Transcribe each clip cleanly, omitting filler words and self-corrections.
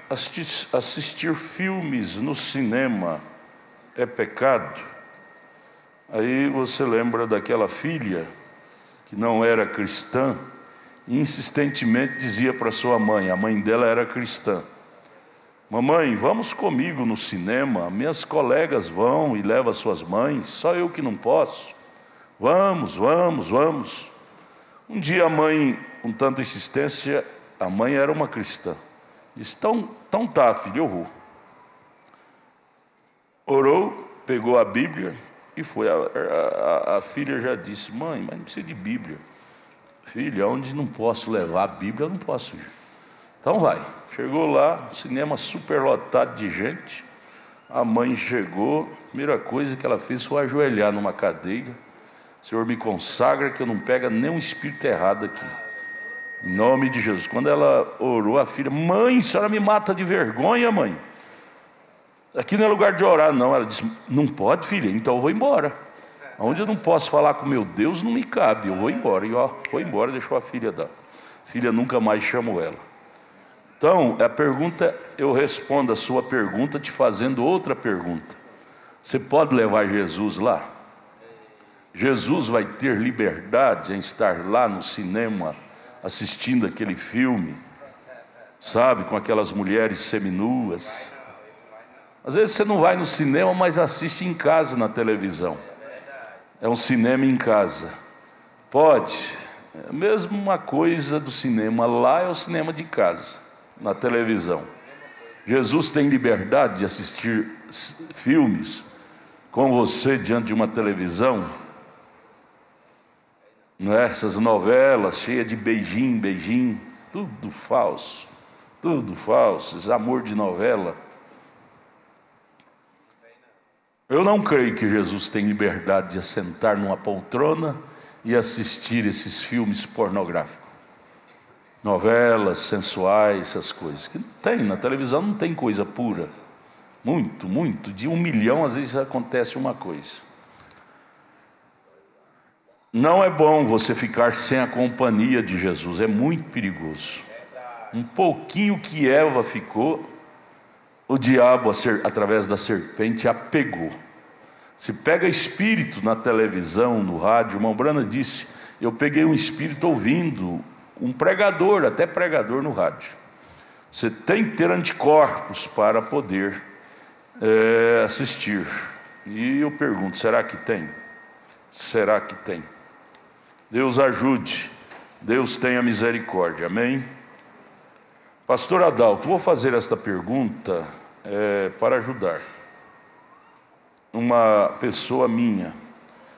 Assistir filmes no cinema é pecado? Aí você lembra daquela filha que não era cristã e insistentemente dizia para sua mãe, a mãe dela era cristã: mamãe, vamos comigo no cinema, minhas colegas vão e levam suas mães, só eu que não posso. Vamos, vamos, vamos. Um dia a mãe, com tanta insistência, a mãe era uma cristã, disse: então tá, filho, eu vou. Orou, pegou a Bíblia e foi. A filha já disse: mãe, mas não precisa de Bíblia. Filha, onde não posso levar a Bíblia, eu não posso ir. Então vai. Chegou lá, cinema superlotado de gente. A mãe chegou, a primeira coisa que ela fez foi ajoelhar numa cadeira. Senhor, me consagra que eu não pego nenhum espírito errado aqui, em nome de Jesus. Quando ela orou, a filha: mãe, a senhora me mata de vergonha, mãe. Aqui não é lugar de orar, não. Ela disse: não pode, filha, então eu vou embora. Onde eu não posso falar com meu Deus, não me cabe, eu vou embora. E foi embora, deixou a filha dar. A filha nunca mais chamou ela. Então, a pergunta, eu respondo a sua pergunta te fazendo outra pergunta. Você pode levar Jesus lá? Jesus vai ter liberdade em estar lá no cinema, assistindo aquele filme, sabe, com aquelas mulheres seminuas? Às vezes você não vai no cinema, mas assiste em casa na televisão. É um cinema em casa. Pode. É a mesma coisa do cinema. Lá é o cinema de casa, na televisão. Jesus tem liberdade de assistir filmes com você diante de uma televisão. Não é? Essas novelas cheias de beijinho, beijinho. Tudo falso. Tudo falso. Esse amor de novela. Eu não creio que Jesus tem liberdade de assentar numa poltrona e assistir esses filmes pornográficos, novelas sensuais, essas coisas. Que tem, na televisão não tem coisa pura. Muito, muito. De 1 milhão às vezes acontece uma coisa. Não é bom você ficar sem a companhia de Jesus, é muito perigoso. Um pouquinho que Eva ficou, o diabo, através da serpente, a pegou. Se pega espírito na televisão, no rádio. O irmão Brana disse: eu peguei um espírito ouvindo um pregador, até pregador no rádio. Você tem que ter anticorpos para poder assistir. E eu pergunto: será que tem? Será que tem? Deus ajude, Deus tenha misericórdia, amém? Pastor Adalto, vou fazer esta pergunta para ajudar uma pessoa minha.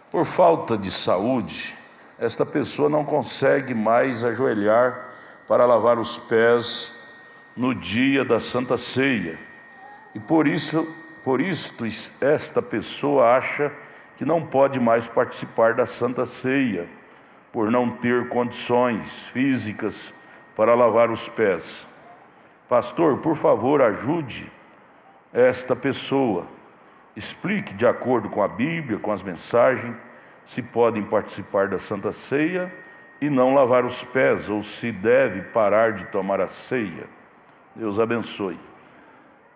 Por falta de saúde, esta pessoa não consegue mais ajoelhar para lavar os pés no dia da Santa Ceia. E por isto, esta pessoa acha que não pode mais participar da Santa Ceia, por não ter condições físicas para lavar os pés. Pastor, por favor, ajude esta pessoa. Explique de acordo com a Bíblia, com as mensagens, se podem participar da Santa Ceia e não lavar os pés, ou se deve parar de tomar a ceia. Deus abençoe.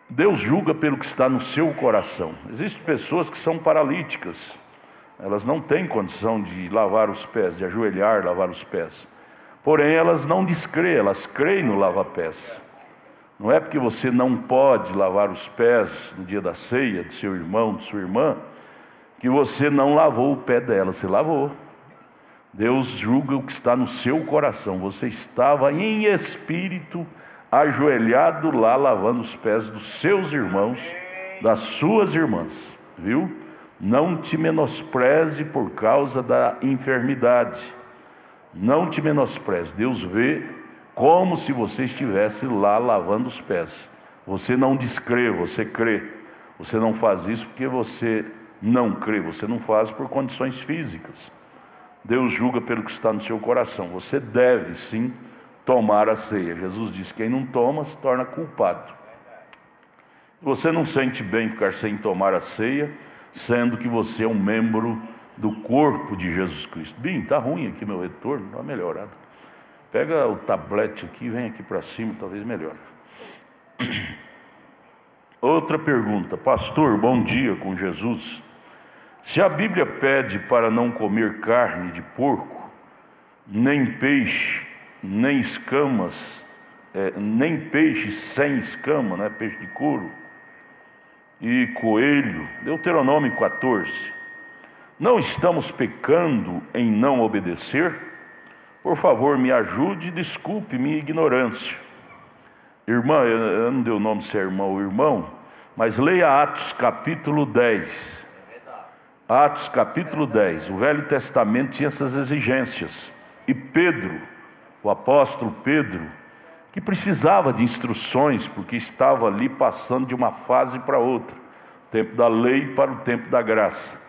Deus julga pelo que está no seu coração. Existem pessoas que são paralíticas. Elas não têm condição de lavar os pés, de ajoelhar, lavar os pés. Porém, elas não descreem, elas creem no lava-pés. Não é porque você não pode lavar os pés no dia da ceia do seu irmão, de sua irmã, que você não lavou o pé dela. Você lavou. Deus julga o que está no seu coração. Você estava em espírito, ajoelhado lá, lavando os pés dos seus irmãos, das suas irmãs. Viu? Não te menospreze por causa da enfermidade. Não te menospreze. Deus vê como se você estivesse lá lavando os pés. Você não descrê, você crê. Você não faz isso porque você não crê. Você não faz por condições físicas. Deus julga pelo que está no seu coração. Você deve sim tomar a ceia. Jesus disse: quem não toma se torna culpado. Você não sente bem ficar sem tomar a ceia, sendo que você é um membro do corpo de Jesus Cristo. Bem, está ruim aqui meu retorno, não é melhorado. Pega o tablete aqui e vem aqui para cima, talvez melhor. Outra pergunta. Pastor, bom dia com Jesus. Se a Bíblia pede para não comer carne de porco, nem peixe, nem escamas, nem peixe sem escama, né? Peixe de couro, e coelho, Deuteronômio 14, não estamos pecando em não obedecer? Por favor, me ajude e desculpe minha ignorância. Irmã, eu não dei o nome se é irmão ou irmão, mas leia Atos capítulo 10. Atos capítulo 10. O Velho Testamento tinha essas exigências. E Pedro, o apóstolo Pedro, que precisava de instruções, porque estava ali passando de uma fase para outra, o tempo da lei para o tempo da graça.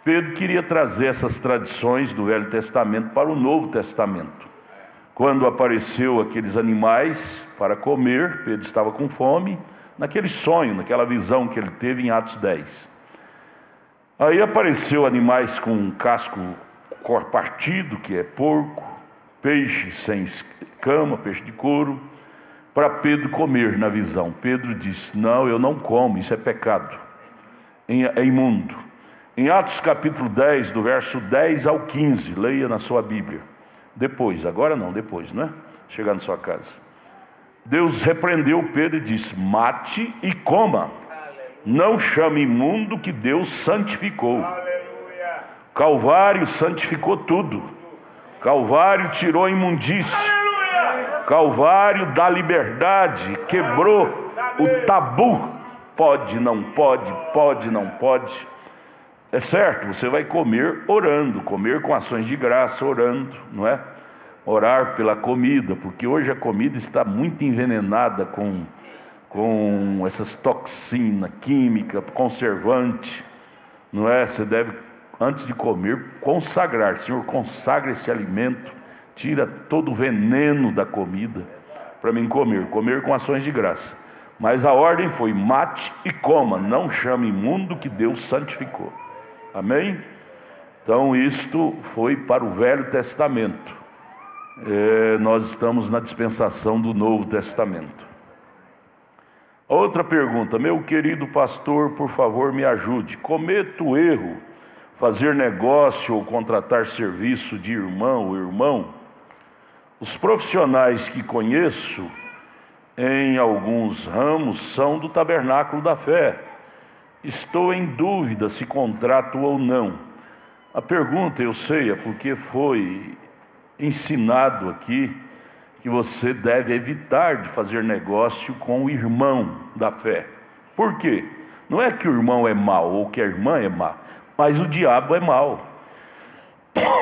Pedro queria trazer essas tradições do Velho Testamento para o Novo Testamento. Quando apareceu aqueles animais para comer, Pedro estava com fome, naquele sonho, naquela visão que ele teve em Atos 10. Aí apareceu animais com um casco partido, que é porco, peixe sem escama, peixe de couro, para Pedro comer na visão. Pedro disse: não, eu não como, isso é pecado, é imundo. Em Atos capítulo 10, do verso 10 ao 15, leia na sua Bíblia. Depois, agora não, depois, né? Chegar na sua casa. Deus repreendeu Pedro e disse: mate e coma. Não chame imundo que Deus santificou. Calvário santificou tudo. Calvário tirou a imundície. Calvário dá liberdade, quebrou o tabu. Pode, não pode, pode, não pode. É certo, você vai comer orando, comer com ações de graça, orando, não é? Orar pela comida, porque hoje a comida está muito envenenada com essas toxinas, química, conservante, não é? Você deve, antes de comer, consagrar. Senhor, consagra esse alimento, tira todo o veneno da comida, para mim comer com ações de graça. Mas a ordem foi: mate e coma, não chame imundo que Deus santificou. Amém? Então isto foi para o Velho Testamento. Nós estamos na dispensação do Novo Testamento. Outra pergunta. Meu querido pastor, por favor me ajude. Cometo erro fazer negócio ou contratar serviço de irmão ou irmão? Os profissionais que conheço em alguns ramos são do Tabernáculo da Fé. Estou em dúvida se contrato ou não. A pergunta, eu sei, é porque foi ensinado aqui que você deve evitar de fazer negócio com o irmão da fé. Por quê? Não é que o irmão é mau ou que a irmã é má, mas o diabo é mau.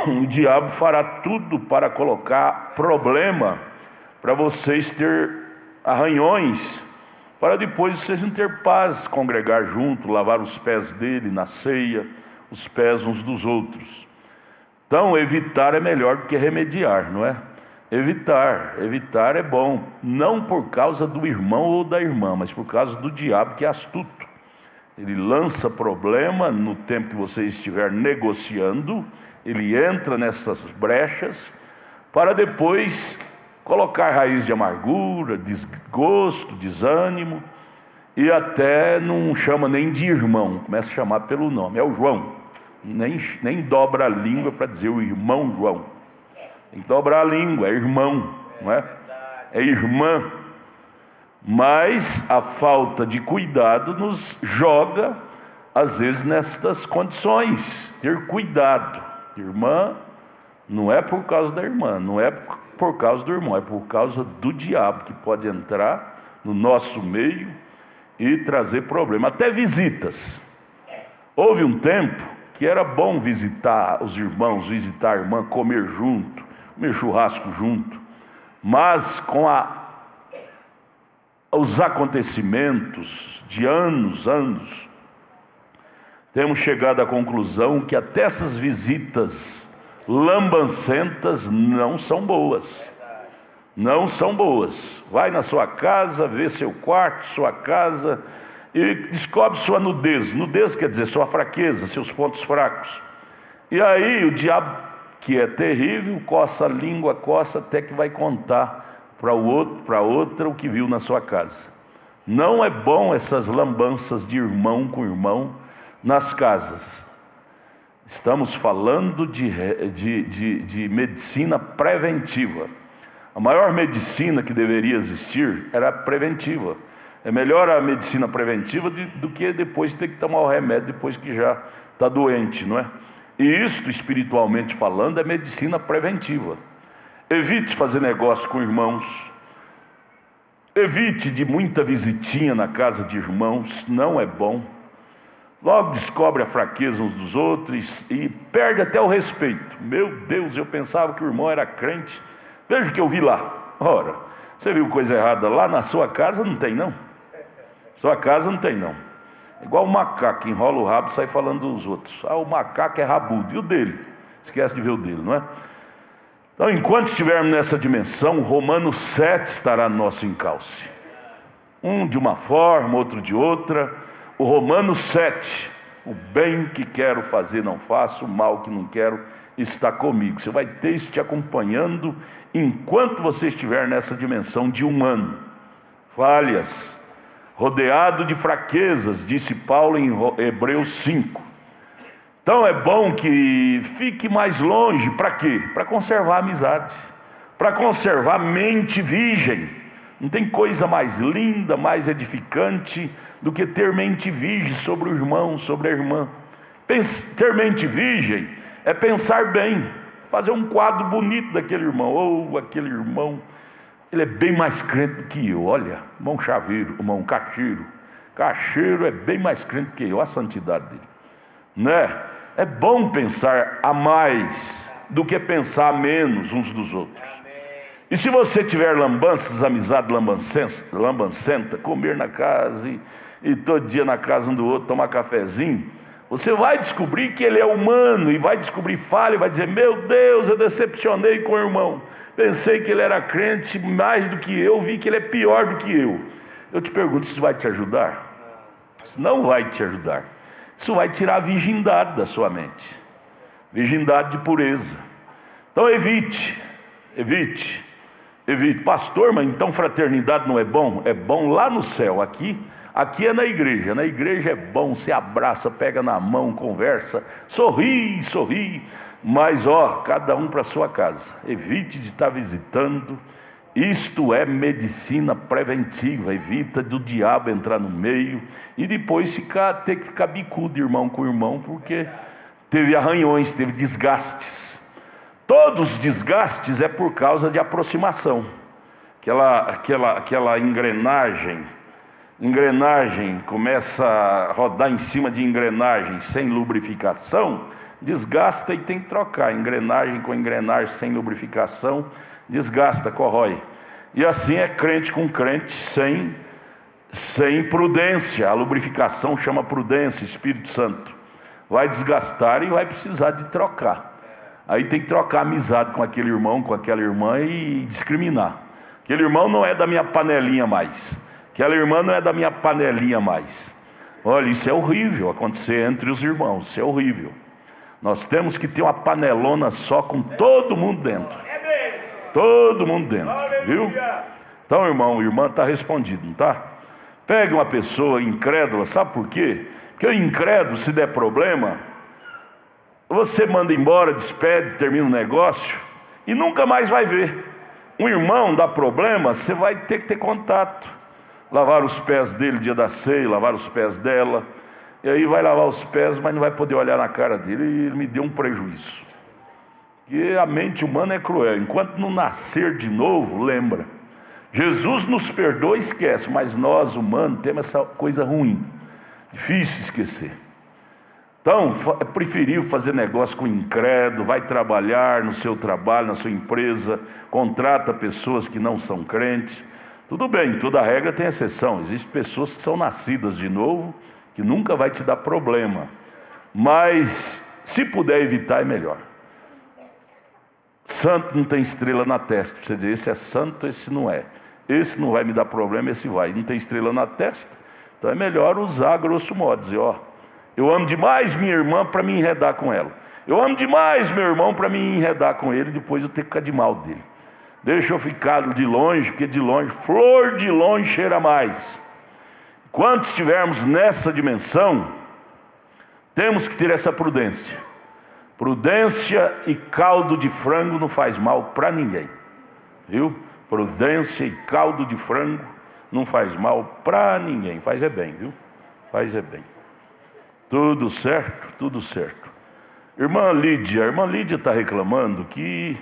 O diabo fará tudo para colocar problema, para vocês ter arranhões, para depois vocês não ter paz, congregar junto, lavar os pés dele na ceia, os pés uns dos outros. Então evitar é melhor do que remediar, não é? Evitar é bom, não por causa do irmão ou da irmã, mas por causa do diabo, que é astuto. Ele lança problema no tempo que você estiver negociando, ele entra nessas brechas para depois colocar raiz de amargura, desgosto, desânimo, e até não chama nem de irmão, começa a chamar pelo nome, é o João. Nem dobra a língua para dizer o irmão João. Tem que dobrar a língua, é irmão, não é? É irmã. Mas a falta de cuidado nos joga, às vezes, nestas condições. Ter cuidado. Irmã, não é por causa da irmã, não é por causa do irmão, é por causa do diabo, que pode entrar no nosso meio e trazer problema. Até visitas. Houve um tempo que era bom visitar os irmãos, visitar a irmã, comer junto, comer churrasco junto, mas com os acontecimentos de anos, temos chegado à conclusão que até essas visitas lambancentas não são boas. Não são boas. Vai na sua casa, vê seu quarto, sua casa, e descobre sua nudez. Nudez quer dizer sua fraqueza, seus pontos fracos. E aí o diabo que é terrível, coça a língua, coça até que vai contar para o outro, para outra, o que viu na sua casa. Não é bom essas lambanças de irmão com irmão nas casas. Estamos falando de medicina preventiva. A maior medicina que deveria existir era a preventiva. É melhor a medicina preventiva do que depois ter que tomar o remédio depois que já está doente, não é? E isto, espiritualmente falando, é medicina preventiva. Evite fazer negócio com irmãos. Evite de muita visitinha na casa de irmãos, não é bom. Logo descobre a fraqueza uns dos outros e perde até o respeito. Meu Deus, eu pensava que o irmão era crente. Veja o que eu vi lá. Ora, você viu coisa errada lá na sua casa? Não tem não. Sua casa não tem não. Igual o macaco que enrola o rabo e sai falando dos outros. O macaco é rabudo. E o dele? Esquece de ver o dele, não é? Então, enquanto estivermos nessa dimensão, Romanos 7 estará no nosso encalce. Um de uma forma, outro de outra. O Romanos 7, o bem que quero fazer não faço, o mal que não quero está comigo. Você vai ter isso te acompanhando enquanto você estiver nessa dimensão de humano. Falhas, rodeado de fraquezas, disse Paulo em Hebreus 5. Então é bom que fique mais longe. Para quê? Para conservar a amizade, para conservar a mente virgem. Não tem coisa mais linda, mais edificante do que ter mente virgem sobre o irmão, sobre a irmã. Ter mente virgem é pensar bem, fazer um quadro bonito daquele irmão. Ou aquele irmão, ele é bem mais crente do que eu. Olha, irmão Chaveiro, irmão Cacheiro. Cacheiro é bem mais crente que eu, a santidade dele, né? É bom pensar a mais do que pensar a menos uns dos outros. E se você tiver lambanças, amizade lambancenta, comer na casa e todo dia na casa um do outro, tomar cafezinho, você vai descobrir que ele é humano e vai descobrir falha e vai dizer: meu Deus, eu decepcionei com o irmão. Pensei que ele era crente mais do que eu, vi que ele é pior do que eu. Eu te pergunto, isso vai te ajudar? Isso não vai te ajudar. Isso vai tirar a virgindade da sua mente. Virgindade de pureza. Então evite. Pastor, mas então fraternidade não é bom? É bom lá no céu. Aqui é na igreja. Na igreja é bom, se abraça, pega na mão, conversa, sorri. Mas cada um para sua casa. Evite de estar visitando. Isto é medicina preventiva. Evita do diabo entrar no meio e depois ter que ficar bicudo irmão com irmão, porque teve arranhões, teve desgastes. Todos os desgastes é por causa de aproximação. Aquela engrenagem começa a rodar em cima de engrenagem sem lubrificação, desgasta e tem que trocar. Engrenagem com engrenagem sem lubrificação, desgasta, corrói. E assim é crente com crente sem prudência. A lubrificação chama prudência, Espírito Santo. Vai desgastar e vai precisar de trocar. Aí tem que trocar amizade com aquele irmão, com aquela irmã e discriminar. Aquele irmão não é da minha panelinha mais. Aquela irmã não é da minha panelinha mais. Olha, isso é horrível acontecer entre os irmãos. Isso é horrível. Nós temos que ter uma panelona só com todo mundo dentro. Todo mundo dentro, viu? Então, irmão, irmã, está respondido, não está? Pegue uma pessoa incrédula, sabe por quê? Porque o incrédulo, se der problema, você manda embora, despede, termina o negócio e nunca mais vai ver. Um irmão dá problema, você vai ter que ter contato. Lavar os pés dele dia da ceia, lavar os pés dela. E aí vai lavar os pés, mas não vai poder olhar na cara dele. E ele me deu um prejuízo. Porque a mente humana é cruel. Enquanto não nascer de novo, lembra. Jesus nos perdoa e esquece, mas nós, humanos, temos essa coisa ruim. Difícil esquecer. Então, é preferível fazer negócio com incrédulo, vai trabalhar no seu trabalho, na sua empresa, contrata pessoas que não são crentes. Tudo bem, toda regra tem exceção. Existem pessoas que são nascidas de novo, que nunca vai te dar problema. Mas, se puder evitar, é melhor. Santo não tem estrela na testa. Você diz, esse é santo, esse não é. Esse não vai me dar problema, esse vai. Não tem estrela na testa. Então, Então é melhor usar grosso modo, dizer, ó, eu amo demais minha irmã para me enredar com ela. Eu amo demais meu irmão para me enredar com ele, depois eu ter que ficar de mal dele. Deixa eu ficar de longe, porque de longe, flor de longe cheira mais. Quando estivermos nessa dimensão, temos que ter essa prudência. Prudência e caldo de frango não faz mal para ninguém, viu? Prudência e caldo de frango não faz mal para ninguém. Faz é bem, viu? Faz é bem. Tudo certo? Tudo certo. A irmã Lídia está reclamando que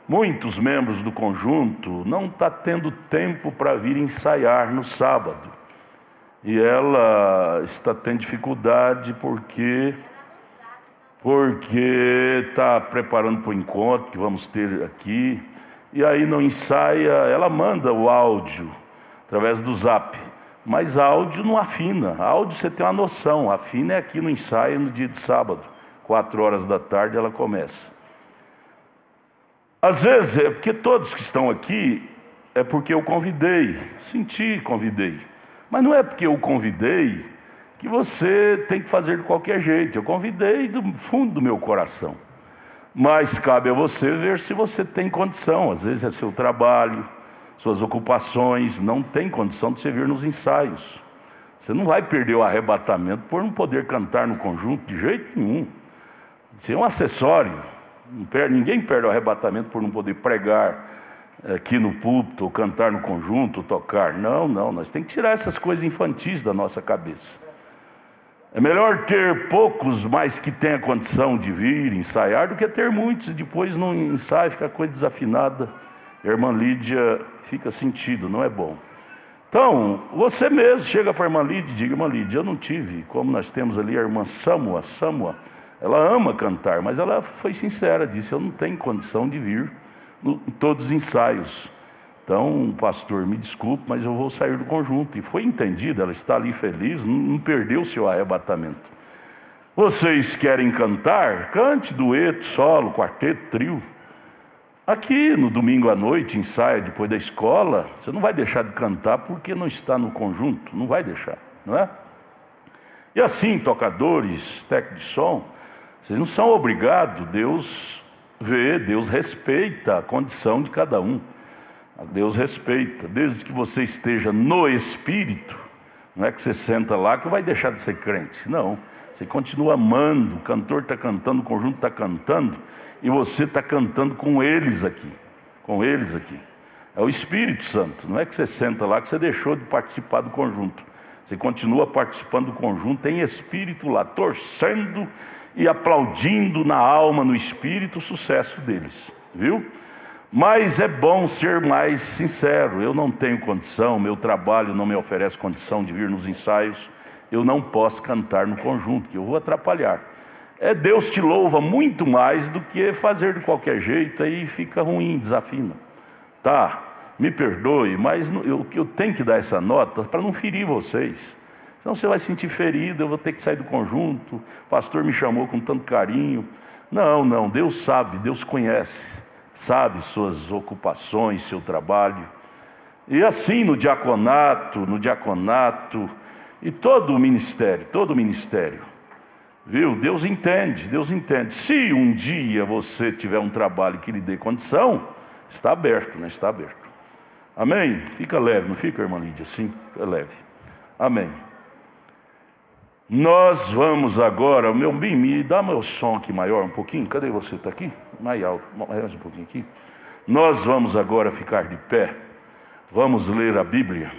muitos membros do conjunto não estão tendo tempo para vir ensaiar no sábado. E ela está tendo dificuldade porque está preparando para o encontro que vamos ter aqui. E aí não ensaia, ela manda o áudio através do Zap. Mas áudio não afina. Áudio você tem uma noção, afina é aqui no ensaio no dia de sábado. 4 horas da tarde ela começa. Às vezes é porque todos que estão aqui é porque eu convidei, convidei. Mas não é porque eu convidei que você tem que fazer de qualquer jeito. Eu convidei do fundo do meu coração. Mas cabe a você ver se você tem condição. Às vezes é seu trabalho, suas ocupações, não tem condição de você vir nos ensaios. Você não vai perder o arrebatamento por não poder cantar no conjunto de jeito nenhum. Isso é um acessório. Ninguém perde o arrebatamento por não poder pregar aqui no púlpito, ou cantar no conjunto, ou tocar. Não, nós temos que tirar essas coisas infantis da nossa cabeça. É melhor ter poucos, mas que tenha condição de vir ensaiar, do que ter muitos e depois não ensaia, fica coisa desafinada. A irmã Lídia fica sentido, não é bom. Então, você mesmo chega para a irmã Lídia e diga: irmã Lídia, eu não tive, como nós temos ali a irmã Samua, ela ama cantar, mas ela foi sincera, disse: eu não tenho condição de vir em todos os ensaios. Então, pastor, me desculpe, mas eu vou sair do conjunto. E foi entendido, ela está ali feliz, não perdeu o seu arrebatamento. Vocês querem cantar? Cante dueto, solo, quarteto, trio. Aqui no domingo à noite, ensaia depois da escola, você não vai deixar de cantar porque não está no conjunto, não vai deixar, não é? E assim, tocadores, técnicos de som, vocês não são obrigados, Deus vê, Deus respeita a condição de cada um. Deus respeita, desde que você esteja no Espírito. Não é que você senta lá que vai deixar de ser crente, não. Você continua amando, o cantor está cantando, o conjunto está cantando, e você está cantando com eles aqui, É o Espírito Santo, não é que você senta lá que você deixou de participar do conjunto. Você continua participando do conjunto em espírito lá, torcendo e aplaudindo na alma, no espírito, o sucesso deles, viu? Mas é bom ser mais sincero. Eu não tenho condição, meu trabalho não me oferece condição de vir nos ensaios. Eu não posso cantar no conjunto, que eu vou atrapalhar. Deus te louva muito mais do que fazer de qualquer jeito, aí fica ruim, desafina. Tá, me perdoe, mas eu tenho que dar essa nota para não ferir vocês. Senão você vai se sentir ferido, eu vou ter que sair do conjunto, o pastor me chamou com tanto carinho. Não, Deus sabe, Deus conhece. Sabe suas ocupações, seu trabalho. E assim no diaconato, e todo o ministério, viu? Deus entende. Se um dia você tiver um trabalho que lhe dê condição, está aberto, né? Está aberto. Amém? Fica leve, não fica, irmã Lídia? Sim, fica leve. Amém. Nós vamos agora, me dá meu som aqui maior um pouquinho, cadê você? Está aqui? Mais alto, mais um pouquinho aqui. Nós vamos agora ficar de pé, vamos ler a Bíblia.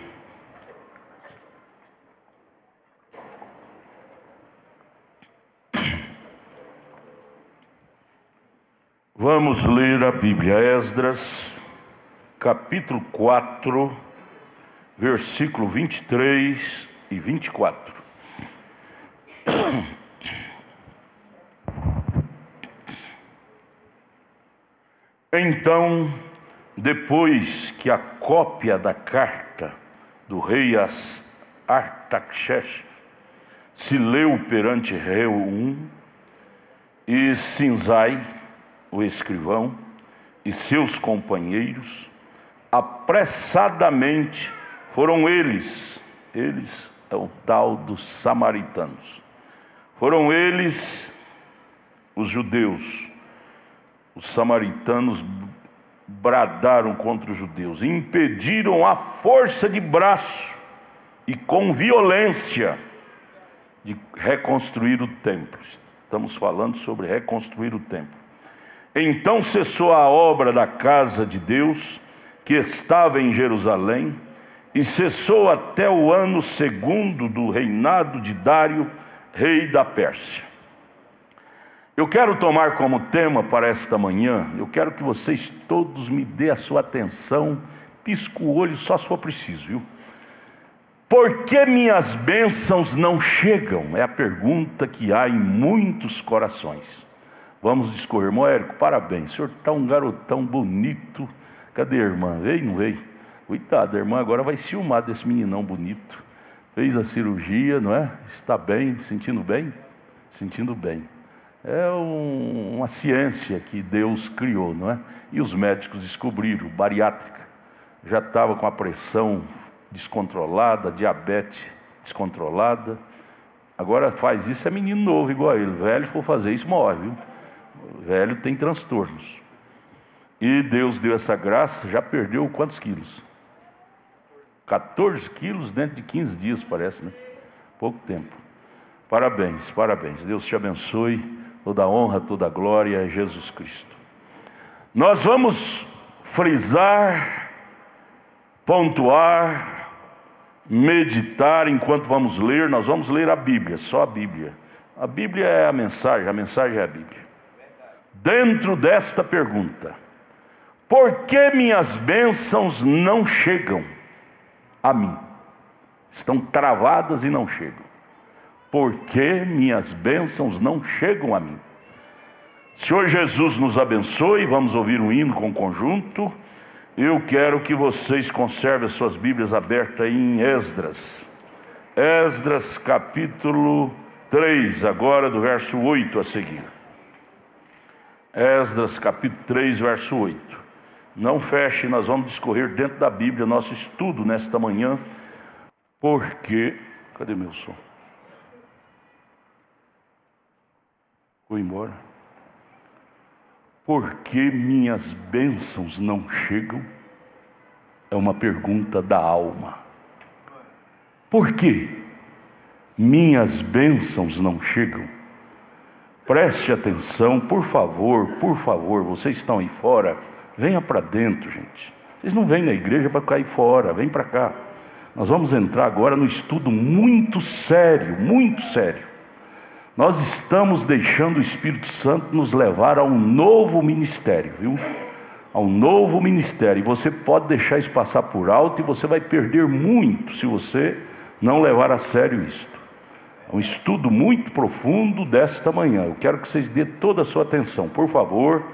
Vamos ler a Bíblia, Esdras, capítulo 4, versículo 23 e 24. Então, depois que a cópia da carta do rei Artaxerxes se leu perante Reum e Sinzai, o escrivão, e seus companheiros, apressadamente foram eles é o tal dos samaritanos, foram eles os judeus, os samaritanos bradaram contra os judeus, impediram a força de braço e com violência de reconstruir o templo. Estamos falando sobre reconstruir o templo. Então cessou a obra da casa de Deus, que estava em Jerusalém, e cessou até o ano 2º do reinado de Dário, rei da Pérsia. Eu quero tomar como tema para esta manhã, eu quero que vocês todos me dêem a sua atenção, pisca o olho só se for preciso, viu? Por que minhas bênçãos não chegam? É a pergunta que há em muitos corações. Vamos discorrer. Irmão Érico, parabéns, o senhor está um garotão bonito. Cadê a irmã? Veio, não veio? Coitada, a irmã agora vai ciumar desse meninão bonito. Fez a cirurgia, não é? Está bem, sentindo bem? Sentindo bem. É uma ciência que Deus criou, não é? E os médicos descobriram, bariátrica. Já estava com a pressão descontrolada, diabetes descontrolada. Agora faz isso, é menino novo igual a ele. Velho, for fazer isso, morre, viu? Velho tem transtornos. E Deus deu essa graça, já perdeu quantos quilos? 14 quilos dentro de 15 dias, parece, né? Pouco tempo. Parabéns, parabéns. Deus te abençoe. Toda a honra, toda a glória a Jesus Cristo. Nós vamos frisar, pontuar, meditar enquanto vamos ler. Nós vamos ler a Bíblia, só a Bíblia. A Bíblia é a mensagem é a Bíblia. Dentro desta pergunta: por que minhas bênçãos não chegam a mim? Estão travadas e não chegam. Por que minhas bênçãos não chegam a mim? Senhor Jesus nos abençoe. Vamos ouvir um hino com conjunto. Eu quero que vocês conservem as suas Bíblias abertas em Esdras. Esdras capítulo 3, agora do verso 8 a seguir. Esdras capítulo 3, verso 8. Não feche, nós vamos discorrer dentro da Bíblia nosso estudo nesta manhã. Porque... Cadê meu som? Vou embora. Por que minhas bênçãos não chegam? É uma pergunta da alma. Por que minhas bênçãos não chegam? Preste atenção, por favor, vocês estão aí fora, venha para dentro, gente. Vocês não vêm na igreja para ficar aí fora, vem para cá. Nós vamos entrar agora no estudo muito sério, muito sério. Nós estamos deixando o Espírito Santo nos levar a um novo ministério, viu? A um novo ministério. E você pode deixar isso passar por alto e você vai perder muito se você não levar a sério isso. É um estudo muito profundo desta manhã. Eu quero que vocês dêem toda a sua atenção. Por favor,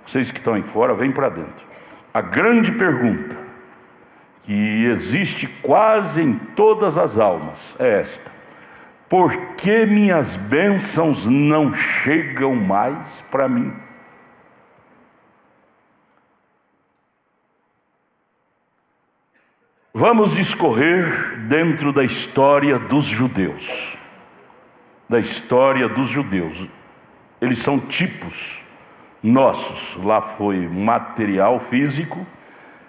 vocês que estão aí fora, vem para dentro. A grande pergunta que existe quase em todas as almas é esta: por que minhas bênçãos não chegam mais para mim? Vamos discorrer dentro da história dos judeus. Da história dos judeus. Eles são tipos nossos. Lá foi material, físico,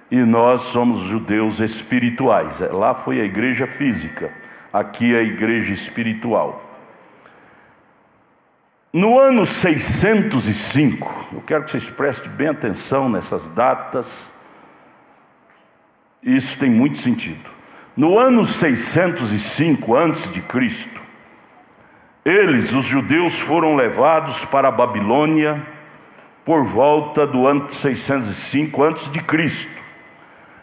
e nós somos judeus espirituais. Lá foi a igreja física. Aqui é a igreja espiritual. No ano 605, eu quero que vocês prestem bem atenção nessas datas, isso tem muito sentido. No ano 605 a.C., eles, os judeus, foram levados para a Babilônia por volta do ano 605 a.C.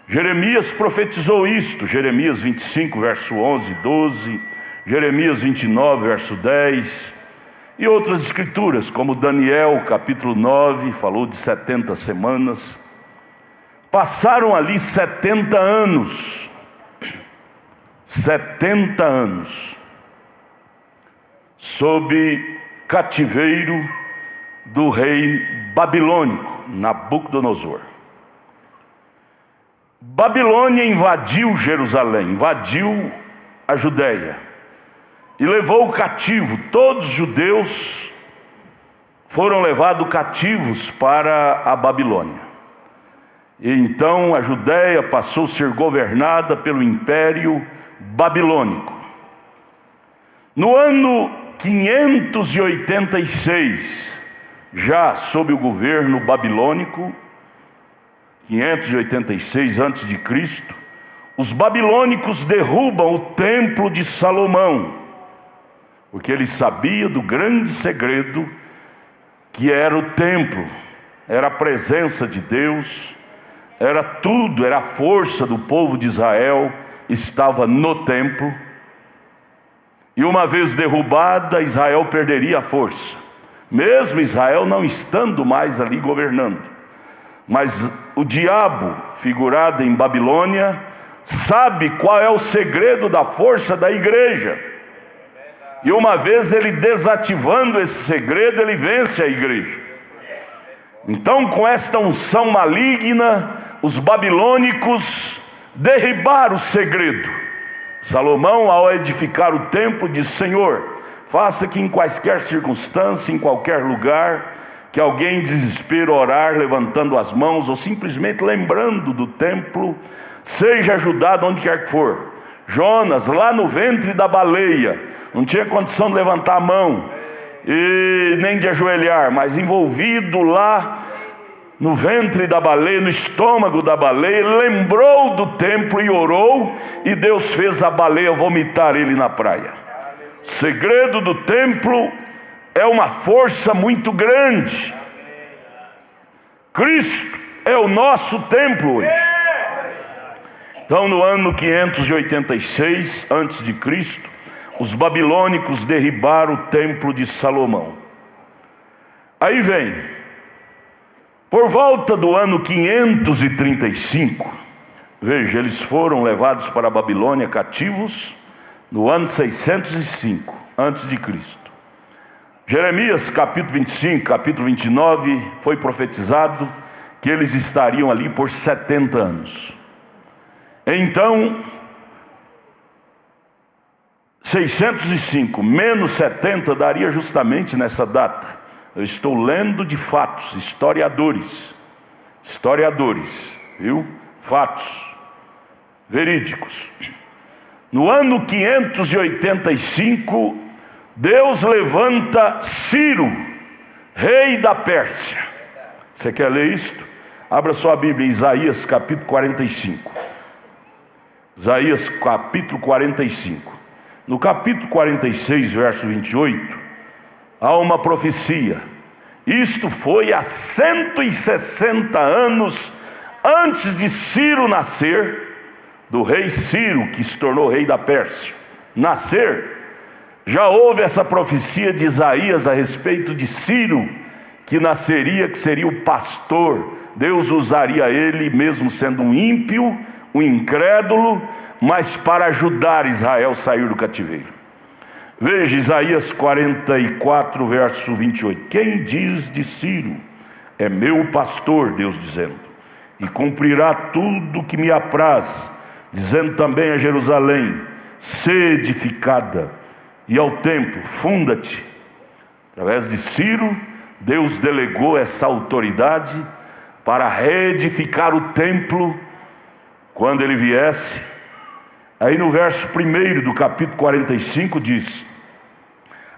Jeremias profetizou isto, Jeremias 25, verso 11 e 12, Jeremias 29, verso 10, e outras escrituras, como Daniel, capítulo 9, falou de 70 semanas. Passaram ali 70 anos, 70 anos, sob cativeiro do rei babilônico, Nabucodonosor. Babilônia invadiu Jerusalém, invadiu a Judéia e levou cativo todos os judeus, foram levados cativos para a Babilônia. E então a Judéia passou a ser governada pelo Império Babilônico. No ano 586, já sob o governo babilônico, 586 a.C., os babilônicos derrubam o templo de Salomão, porque eles sabiam do grande segredo que era o templo, era a presença de Deus, era tudo, era a força do povo de Israel, estava no templo. E uma vez derrubada, Israel perderia a força, mesmo Israel não estando mais ali governando. Mas o diabo, figurado em Babilônia, sabe qual é o segredo da força da igreja. E uma vez ele desativando esse segredo, ele vence a igreja. Então, com esta unção maligna, os babilônicos derribaram o segredo. Salomão, ao edificar o templo, disse: Senhor, faça que em quaisquer circunstância, em qualquer lugar, que alguém em desespero orar, levantando as mãos, ou simplesmente lembrando do templo, seja ajudado onde quer que for. Jonas, lá no ventre da baleia, não tinha condição de levantar a mão, e nem de ajoelhar, mas envolvido lá no ventre da baleia, no estômago da baleia, lembrou do templo e orou, e Deus fez a baleia vomitar ele na praia. O segredo do templo é uma força muito grande. Cristo é o nosso templo hoje. Então, no ano 586 a.C., os babilônicos derribaram o templo de Salomão. Aí vem, por volta do ano 535, veja, eles foram levados para a Babilônia cativos no ano 605 a.C. Jeremias capítulo 25, capítulo 29, foi profetizado que eles estariam ali por 70 anos. Então, 605 menos 70 daria justamente nessa data. Eu estou lendo de fatos, historiadores, viu? Fatos verídicos. No ano 585, Deus levanta Ciro, rei da Pérsia. Você quer ler isto? Abra sua Bíblia em Isaías capítulo 45. Isaías capítulo 45. No capítulo 46, verso 28, há uma profecia. Isto foi há 160 anos antes de Ciro nascer, do rei Ciro, que se tornou rei da Pérsia, nascer. Já houve essa profecia de Isaías a respeito de Ciro, que nasceria, que seria o pastor. Deus usaria ele, mesmo sendo um ímpio, um incrédulo, mas para ajudar Israel a sair do cativeiro. Veja Isaías 44, verso 28. Quem diz de Ciro? É meu pastor, Deus dizendo, e cumprirá tudo que me apraz, dizendo também a Jerusalém: sê edificada, e ao templo, funda-te. Através de Ciro, Deus delegou essa autoridade para reedificar o templo quando ele viesse. Aí no verso 1 do capítulo 45 diz: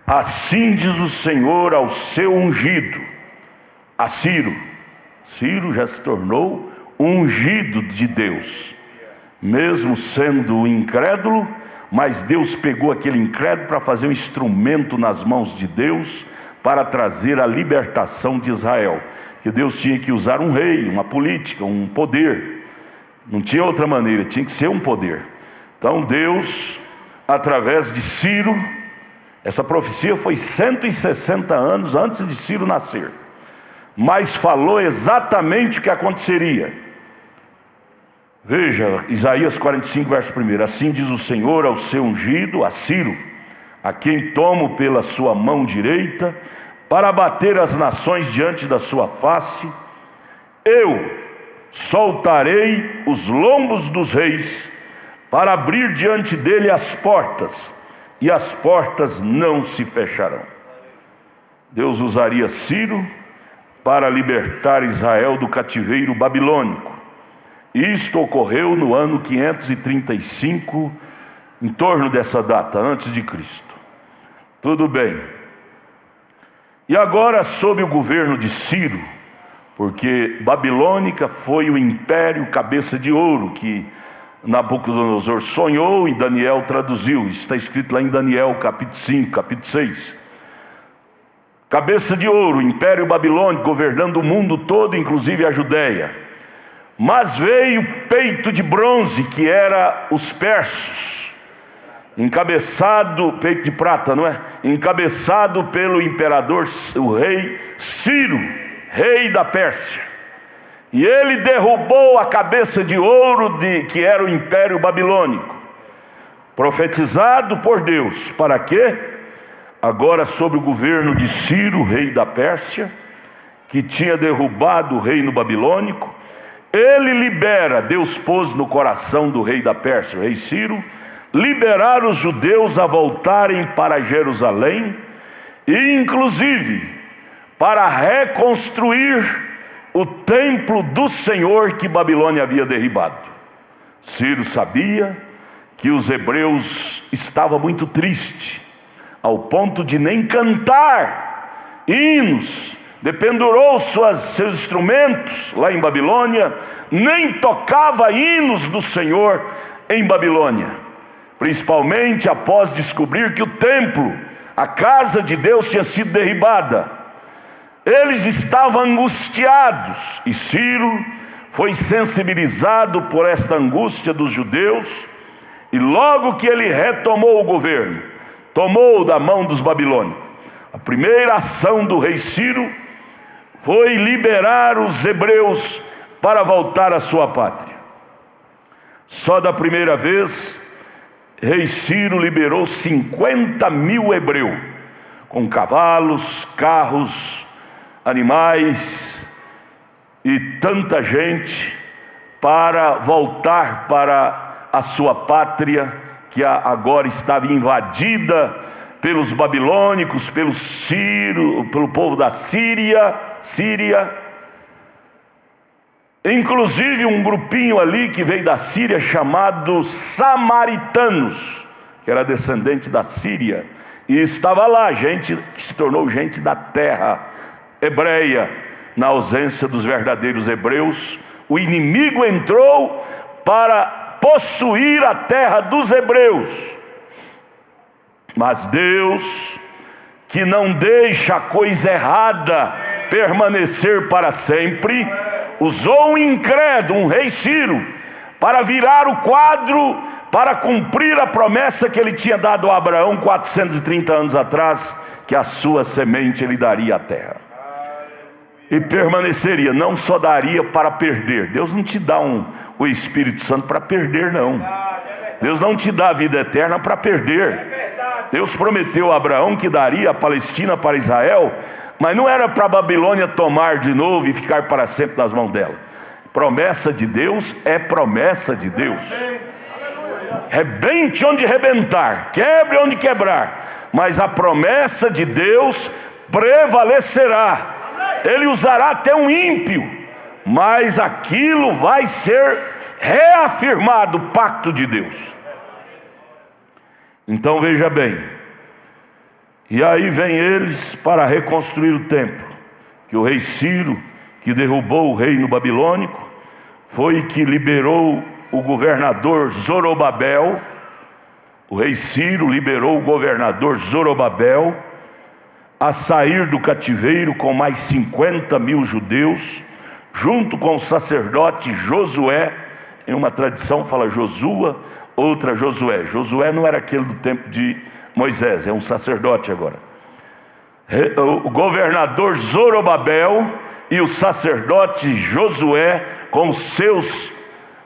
assim diz o Senhor ao seu ungido, a Ciro. Ciro já se tornou ungido de Deus, mesmo sendo incrédulo, mas Deus pegou aquele incrédulo para fazer um instrumento nas mãos de Deus, para trazer a libertação de Israel. Que Deus tinha que usar um rei, uma política, um poder. Não tinha outra maneira, tinha que ser um poder. Então Deus, através de Ciro, essa profecia foi 160 anos antes de Ciro nascer, mas falou exatamente o que aconteceria. Veja, Isaías 45, verso 1. Assim diz o Senhor ao seu ungido, a Ciro, a quem tomo pela sua mão direita, para abater as nações diante da sua face: eu soltarei os lombos dos reis, para abrir diante dele as portas, e as portas não se fecharão. Deus usaria Ciro para libertar Israel do cativeiro babilônico. Isto ocorreu no ano 535, em torno dessa data, antes de Cristo. Tudo bem. E agora, sob o governo de Ciro, porque Babilônica foi o império cabeça de ouro que Nabucodonosor sonhou e Daniel traduziu. Isso está escrito lá em Daniel, capítulo 5, capítulo 6. Cabeça de ouro, império babilônico, governando o mundo todo, inclusive a Judéia. Mas veio peito de bronze, que era os persas, encabeçado, peito de prata, não é? Encabeçado pelo imperador, o rei Ciro, rei da Pérsia. E ele derrubou a cabeça de ouro que era o império babilônico, profetizado por Deus. Para quê? Agora, sob o governo de Ciro, rei da Pérsia, que tinha derrubado o reino babilônico, ele libera, Deus pôs no coração do rei da Pérsia, o rei Ciro, liberar os judeus a voltarem para Jerusalém e inclusive para reconstruir o templo do Senhor que Babilônia havia derribado. Ciro sabia que os hebreus estavam muito tristes, ao ponto de nem cantar hinos, dependurou seus instrumentos lá em Babilônia, nem tocava hinos do Senhor em Babilônia, principalmente após descobrir que o templo, a casa de Deus, tinha sido derribada. Eles estavam angustiados, e Ciro foi sensibilizado por esta angústia dos judeus, e logo que ele retomou o governo, tomou da mão dos babilônicos, a primeira ação do rei Ciro foi liberar os hebreus para voltar à sua pátria. Só da primeira vez, rei Ciro liberou 50.000 hebreus, com cavalos, carros, animais e tanta gente, para voltar para a sua pátria, que agora estava invadida pelos babilônicos, pelo povo da Síria, inclusive um grupinho ali que veio da Síria chamado samaritanos, que era descendente da Síria, e estava lá gente que se tornou gente da terra hebreia. Na ausência dos verdadeiros hebreus, o inimigo entrou para possuir a terra dos hebreus. Mas Deus, que não deixa a coisa errada permanecer para sempre, usou um incrédulo, um rei Ciro, para virar o quadro, para cumprir a promessa que ele tinha dado a Abraão 430 anos atrás, que a sua semente lhe daria a terra. E permaneceria, não só daria para perder. Deus não te dá o Espírito Santo para perder, não. Deus não te dá a vida eterna para perder. Deus prometeu a Abraão que daria a Palestina para Israel, mas não era para a Babilônia tomar de novo e ficar para sempre nas mãos dela. Promessa de Deus é promessa de Deus. Rebente onde rebentar, quebre onde quebrar, mas a promessa de Deus prevalecerá. Ele usará até um ímpio, mas aquilo vai ser reafirmado, o pacto de Deus. Então veja bem, e aí vem eles para reconstruir o templo, que o rei Ciro, que derrubou o reino babilônico, foi que liberou o governador Zorobabel. O rei Ciro liberou o governador Zorobabel a sair do cativeiro com mais 50.000 judeus, junto com o sacerdote Josué. Em uma tradição fala Josua, outra Josué. Josué não era aquele do tempo de Moisés, é um sacerdote agora. O governador Zorobabel e o sacerdote Josué, com seus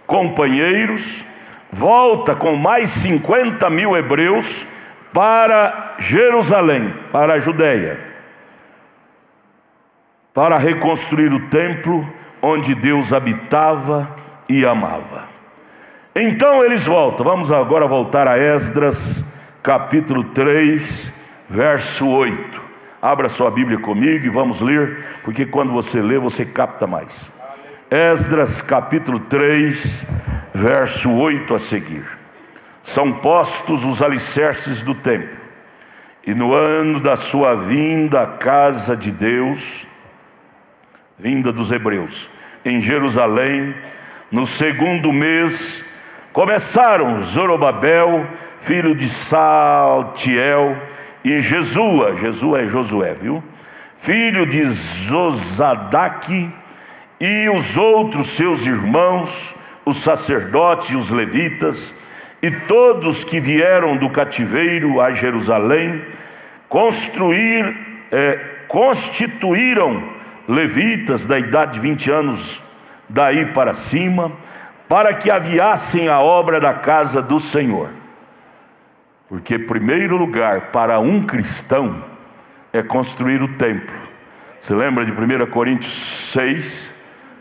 companheiros, volta com mais 50.000 hebreus para Jerusalém, para a Judéia, para reconstruir o templo onde Deus habitava e amava. Então eles voltam. Vamos agora voltar a Esdras, capítulo 3, verso 8. Abra sua Bíblia comigo e vamos ler, porque quando você lê, você capta mais. Esdras capítulo 3, verso 8 a seguir. São postos os alicerces do templo, e no ano da sua vinda à casa de Deus, vinda dos hebreus, em Jerusalém, no segundo mês, começaram Zorobabel, filho de Saltiel, e Jesua é Josué, viu? Filho de Zosadaque, e os outros seus irmãos, os sacerdotes e os levitas, e todos que vieram do cativeiro a Jerusalém, constituíram levitas da idade de 20 anos daí para cima, para que aviassem a obra da casa do Senhor. Porque primeiro lugar para um cristão é construir o templo. Você lembra de 1 Coríntios 6?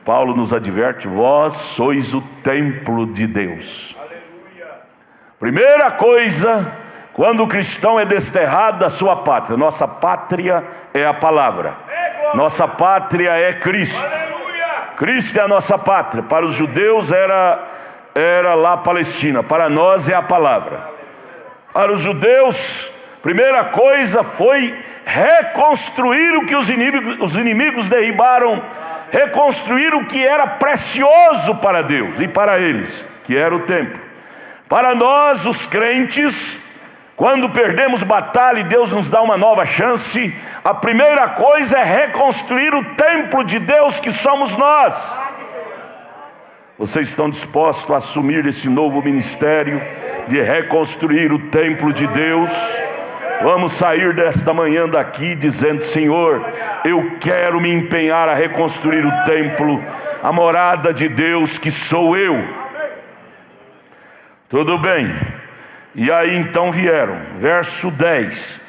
Paulo nos adverte: vós sois o templo de Deus. Aleluia. Primeira coisa, quando o cristão é desterrado da sua pátria, nossa pátria é a palavra, nossa pátria é Cristo. Aleluia. Cristo é a nossa pátria. Para os judeus era lá a Palestina, para nós é a palavra. Para os judeus, primeira coisa foi reconstruir o que os inimigos derribaram, reconstruir o que era precioso para Deus e para eles, que era o templo. Para nós, os crentes, quando perdemos batalha e Deus nos dá uma nova chance, a primeira coisa é reconstruir o templo de Deus que somos nós. Vocês estão dispostos a assumir esse novo ministério de reconstruir o templo de Deus? Vamos sair desta manhã daqui dizendo: Senhor, eu quero me empenhar a reconstruir o templo, a morada de Deus que sou eu. Tudo bem. E aí então vieram, verso 10.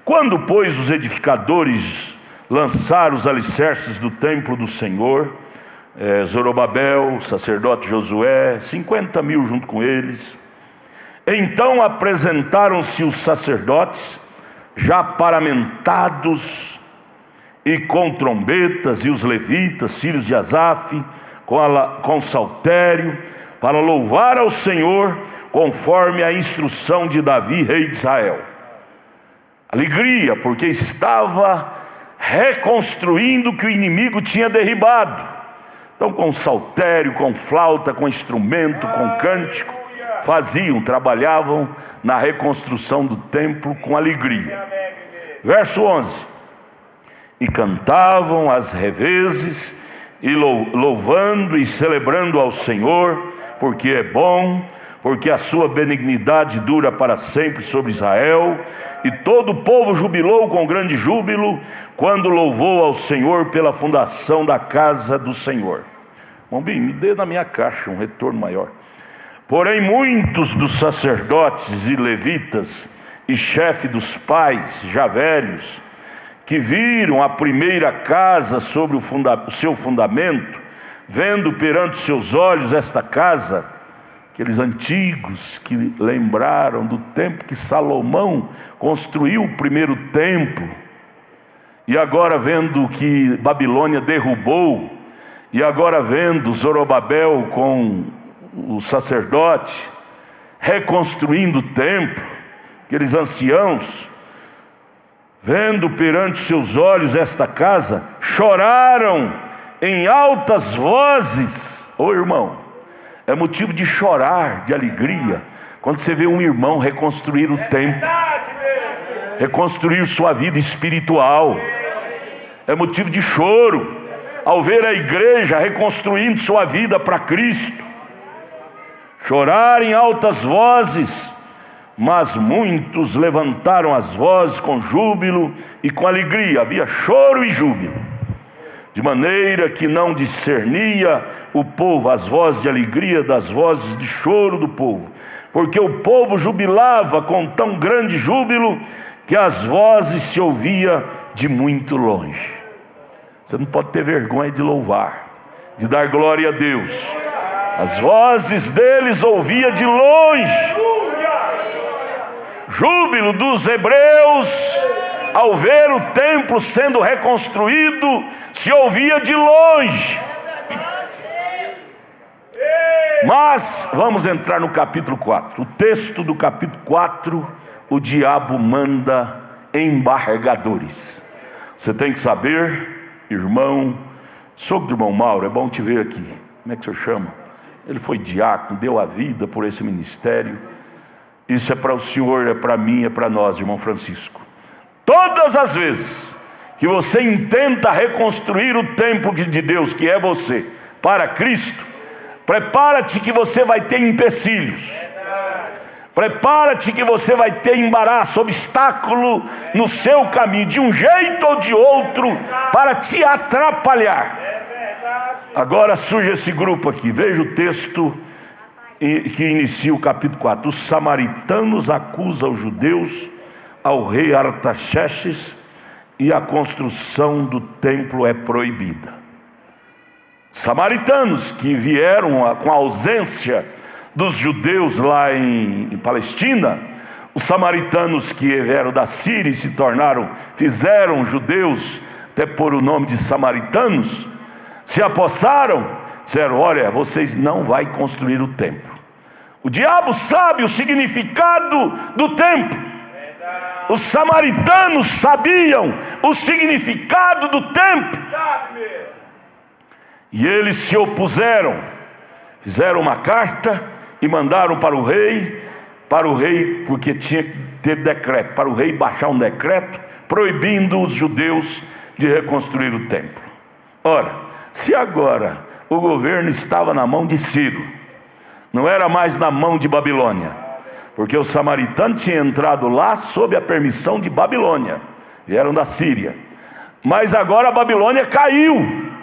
Quando, pois, os edificadores lançaram os alicerces do templo do Senhor, Zorobabel, o sacerdote Josué, 50 mil junto com eles, então apresentaram-se os sacerdotes, já paramentados e com trombetas, e os levitas, filhos de Asaf, com saltério, para louvar ao Senhor, conforme a instrução de Davi, rei de Israel. Alegria, porque estava reconstruindo o que o inimigo tinha derribado. Então, com saltério, com flauta, com instrumento, com cântico, trabalhavam na reconstrução do templo com alegria. Verso 11: e cantavam às revezes, e louvando e celebrando ao Senhor, porque é bom, porque a sua benignidade dura para sempre sobre Israel. E todo o povo jubilou com grande júbilo, quando louvou ao Senhor pela fundação da casa do Senhor. Bombim, me dê na minha caixa um retorno maior. Porém muitos dos sacerdotes e levitas e chefe dos pais, já velhos, que viram a primeira casa sobre o seu fundamento, vendo perante seus olhos esta casa, aqueles antigos que lembraram do tempo que Salomão construiu o primeiro templo, e agora vendo que Babilônia derrubou, e agora vendo Zorobabel com o sacerdote reconstruindo o templo, aqueles anciãos, vendo perante seus olhos esta casa, choraram em altas vozes. Ô irmão, é motivo de chorar, de alegria, quando você vê um irmão reconstruir o templo, reconstruir sua vida espiritual. É motivo de choro ao ver a igreja reconstruindo sua vida para Cristo. Chorar em altas vozes, mas muitos levantaram as vozes com júbilo e com alegria. Havia choro e júbilo, de maneira que não discernia o povo as vozes de alegria das vozes de choro do povo, porque o povo jubilava com tão grande júbilo que as vozes se ouvia de muito longe. Você não pode ter vergonha de louvar, de dar glória a Deus. As vozes deles ouvia de longe. Júbilo dos hebreus ao ver o templo sendo reconstruído, se ouvia de longe. Mas vamos entrar no capítulo 4. O texto do capítulo 4, o diabo manda embargadores. Você tem que saber, irmão, sogro do irmão Mauro, é bom te ver aqui. Como é que o senhor chama? Ele foi diácono, deu a vida por esse ministério. Isso é para o senhor, é para mim, é para nós, irmão Francisco. Todas as vezes que você intenta reconstruir o templo de Deus, que é você, para Cristo, prepara-te que você vai ter empecilhos. Prepara-te que você vai ter embaraço, obstáculo no seu caminho, de um jeito ou de outro, para te atrapalhar. Agora surge esse grupo aqui. Veja o texto que inicia o capítulo 4. Os samaritanos acusam os judeus ao rei Artaxerxes e a construção do templo é proibida. Samaritanos que vieram com a ausência dos judeus lá em Palestina, os samaritanos que vieram da Síria e se fizeram judeus, até por o nome de samaritanos, se apossaram, disseram: olha, vocês não vão construir o templo. O diabo sabe o significado do templo. Os samaritanos sabiam o significado do templo. E eles se opuseram, fizeram uma carta e mandaram para o rei, porque tinha que ter decreto, para o rei baixar um decreto proibindo os judeus de reconstruir o templo. Ora, se agora o governo estava na mão de Ciro, não era mais na mão de Babilônia, porque os samaritanos tinham entrado lá sob a permissão de Babilônia, vieram da Síria, mas agora a Babilônia caiu.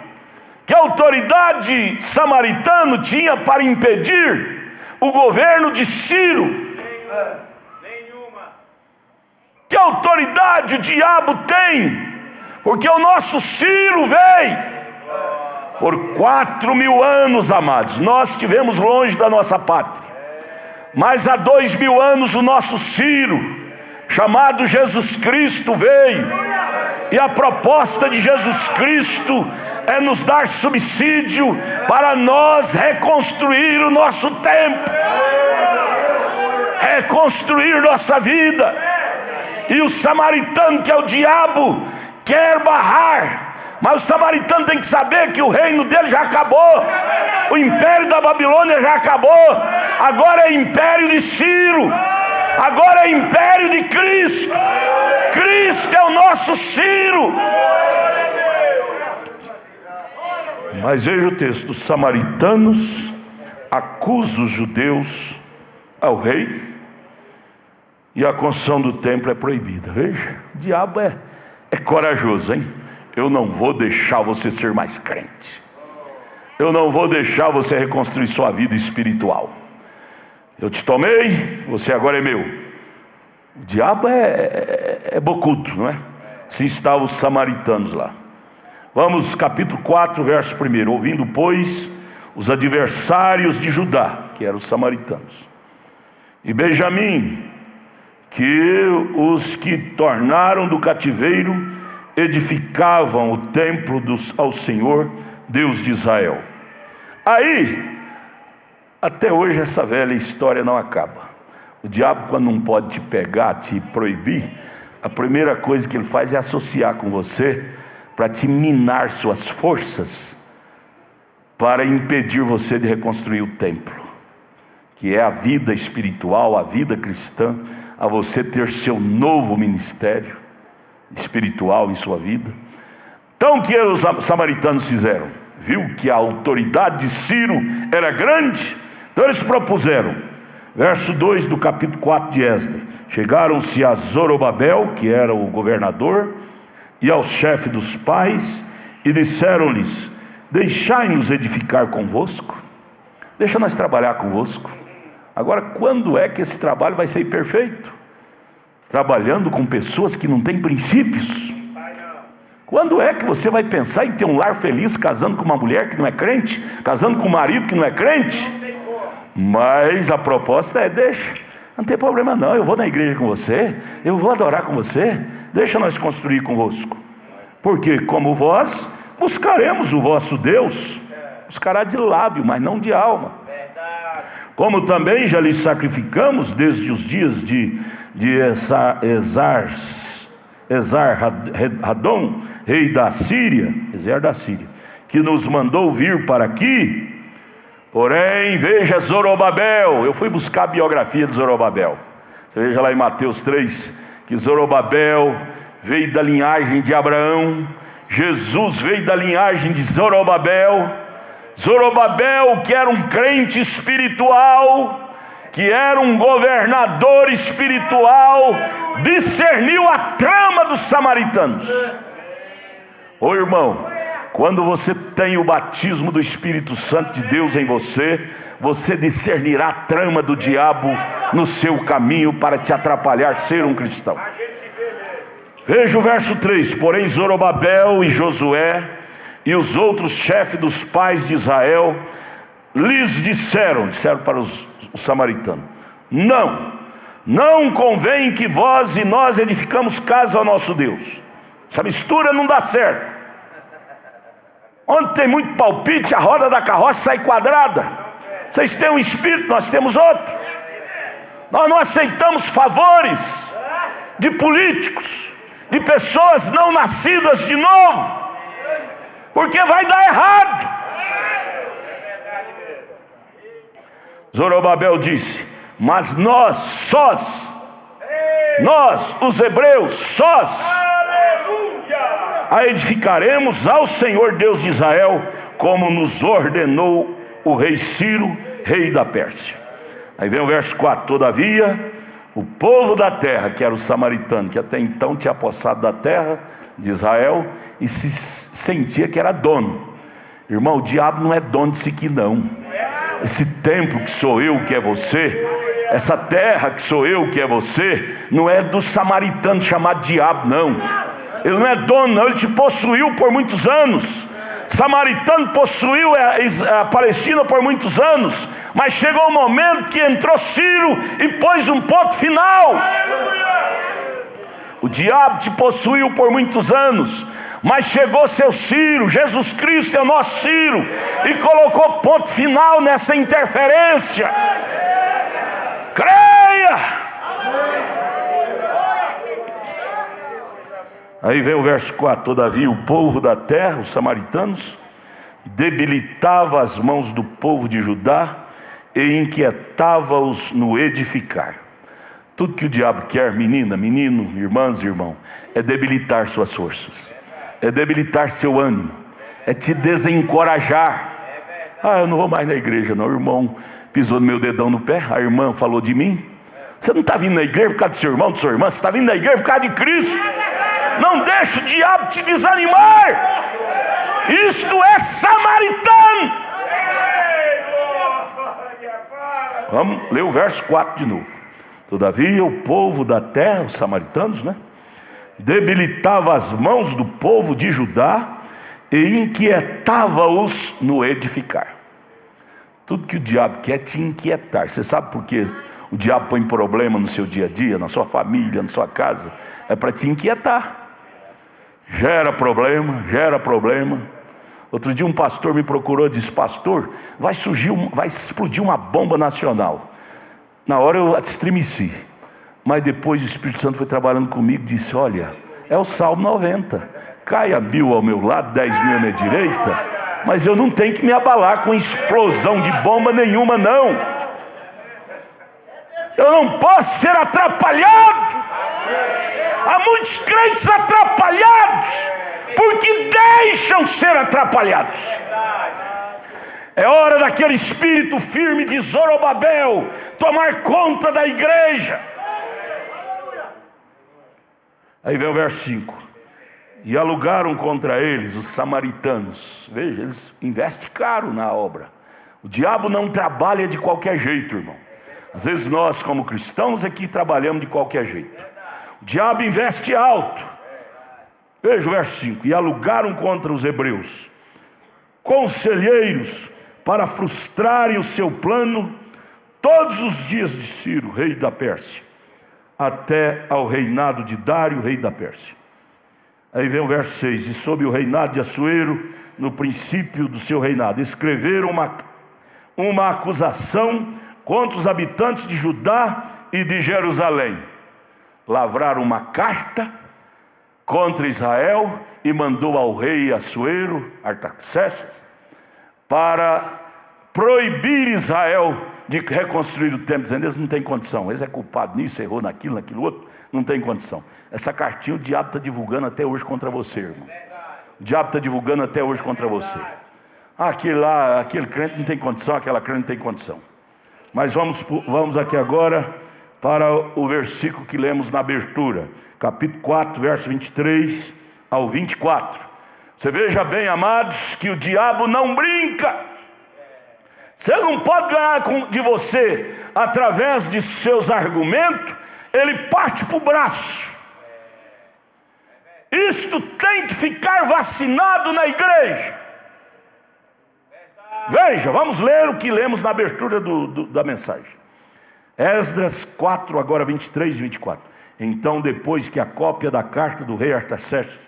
Que autoridade samaritano tinha para impedir o governo de Ciro? Nenhuma. Que autoridade o diabo tem? Porque o nosso Ciro veio. Por 4.000 anos, amados, nós estivemos longe da nossa pátria. Mas há 2.000 anos o nosso Ciro, chamado Jesus Cristo, veio. E a proposta de Jesus Cristo é nos dar subsídio para nós reconstruir o nosso templo, reconstruir nossa vida. E o samaritano, que é o diabo, quer barrar, mas o samaritano tem que saber que o reino dele já acabou, o império da Babilônia já acabou, agora é império de Ciro, agora é império de Cristo. Cristo é o nosso Ciro. Mas veja o texto: os samaritanos acusam os judeus ao rei e a construção do templo é proibida. Veja, o diabo é corajoso, hein? Eu não vou deixar você ser mais crente, eu não vou deixar você reconstruir sua vida espiritual. Eu te tomei, você agora é meu. O diabo é bocudo, não é? Assim estavam os samaritanos lá. Vamos, capítulo 4, verso 1. Ouvindo, pois, os adversários de Judá, que eram os samaritanos, e Benjamim, que os que tornaram do cativeiro edificavam o templo ao Senhor, Deus de Israel. Aí, até hoje essa velha história não acaba. O diabo, quando não pode te pegar, te proibir, a primeira coisa que ele faz é associar com você, para te minar suas forças, para impedir você de reconstruir o templo, que é a vida espiritual, a vida cristã, a você ter seu novo ministério espiritual em sua vida. Então o que os samaritanos fizeram? Viu que a autoridade de Ciro era grande, então eles propuseram, verso 2 do capítulo 4 de Esdras: chegaram-se a Zorobabel, que era o governador, e ao chefe dos pais, e disseram-lhes: deixai-nos edificar convosco, deixa nós trabalhar convosco. Agora, quando é que esse trabalho vai ser perfeito? Trabalhando com pessoas que não têm princípios. Quando é que você vai pensar em ter um lar feliz casando com uma mulher que não é crente, casando com um marido que não é crente? Mas a proposta é: deixa, Não tem problema não, eu vou na igreja com você, eu vou adorar com você, deixa nós construir convosco. Porque como vós, buscaremos o vosso Deus, buscará de lábio, mas não de alma. Como também já lhe sacrificamos desde os dias de Esar-Hadon, rei da Síria, que nos mandou vir para aqui. Porém, veja Zorobabel. Eu fui buscar a biografia de Zorobabel. Você veja lá em Mateus 3, que Zorobabel veio da linhagem de Abraão, Jesus veio da linhagem de Zorobabel. Zorobabel, que era um crente espiritual, que era um governador espiritual, discerniu a trama dos samaritanos. Ô irmão, quando você tem o batismo do Espírito Santo de Deus em você, você discernirá a trama do diabo no seu caminho para te atrapalhar ser um cristão. Veja o verso 3: porém Zorobabel e Josué e os outros chefes dos pais de Israel lhes disseram para os samaritanos: não convém que vós e nós edificamos casa ao nosso Deus. Essa mistura não dá certo. Onde tem muito palpite, a roda da carroça sai quadrada. Vocês têm um espírito, nós temos outro. Nós não aceitamos favores de políticos, de pessoas não nascidas de novo, porque vai dar errado. Zorobabel disse: mas nós, os hebreus, a edificaremos ao Senhor Deus de Israel, como nos ordenou o rei Ciro, rei da Pérsia. Aí vem o verso 4: todavia o povo da terra, que era o samaritano, que até então tinha apossado da terra de Israel e se sentia que era dono. Irmão, o diabo não é dono disso aqui não. Esse templo que sou eu, que é você, essa terra que sou eu, que é você, não é do samaritano chamado diabo não. Ele não é dono não, ele te possuiu por muitos anos. Samaritano possuiu a Palestina por muitos anos, mas chegou o momento que entrou Ciro e pôs um ponto final. O diabo te possuiu por muitos anos, mas chegou seu Ciro, Jesus Cristo é o nosso Ciro, e colocou ponto final nessa interferência. Creia! Aí vem o verso 4: todavia o povo da terra, os samaritanos, debilitava as mãos do povo de Judá e inquietava-os no edificar. Tudo que o diabo quer, menina, menino, irmãs e irmão, é debilitar suas forças, é debilitar seu ânimo, é te desencorajar. Eu não vou mais na igreja não, o irmão pisou no meu dedão no pé, a irmã falou de mim. Você não está vindo na igreja por causa do seu irmão, da sua irmã, você está vindo na igreja por causa de Cristo. Não deixe o diabo te desanimar. Isto é samaritano. Vamos ler o verso 4 de novo. Todavia o povo da terra, os samaritanos, debilitava as mãos do povo de Judá e inquietava-os no edificar. Tudo que o diabo quer é te inquietar. Você sabe por quê o diabo põe problema no seu dia a dia, na sua família, na sua casa? É para te inquietar. Gera problema. Outro dia um pastor me procurou e disse: pastor, vai explodir uma bomba nacional. Na hora eu estremeci, mas depois o Espírito Santo foi trabalhando comigo e disse: olha, é o Salmo 90, caia 1000 ao meu lado, 10.000 à minha direita, mas eu não tenho que me abalar com explosão de bomba nenhuma não. Eu não posso ser atrapalhado. Há muitos crentes atrapalhados porque deixam ser atrapalhados. É hora daquele espírito firme de Zorobabel tomar conta da igreja. Aí vem o verso 5: e alugaram contra eles os samaritanos. Veja, eles investem caro na obra. O diabo não trabalha de qualquer jeito, irmão. Às vezes nós, como cristãos, aqui trabalhamos de qualquer jeito. O diabo investe alto. Veja o verso 5: e alugaram contra os hebreus conselheiros para frustrarem o seu plano todos os dias de Ciro, rei da Pérsia, até ao reinado de Dário, rei da Pérsia. Aí vem o verso 6: e sob o reinado de Assuero, no princípio do seu reinado, escreveram uma acusação contra os habitantes de Judá e de Jerusalém. Lavraram uma carta contra Israel e mandou ao rei Assuero, Artaxerxes, para proibir Israel de reconstruir o templo, dizendo: eles não têm condição, eles é culpado nisso, errou naquilo, naquilo outro, não tem condição. Essa cartinha o diabo está divulgando até hoje contra você, irmão. O diabo está divulgando até hoje contra você. Aquele crente não tem condição, aquela crente não tem condição. Mas vamos aqui agora para o versículo que lemos na abertura, capítulo 4, verso 23 ao 24. Você veja bem, amados, que o diabo não brinca. Você não pode ganhar de você através de seus argumentos. Ele parte para o braço. Isto tem que ficar vacinado na igreja. Veja, vamos ler o que lemos na abertura da mensagem. Esdras 4, agora 23 e 24. Então, depois que a cópia da carta do rei Artaxerxes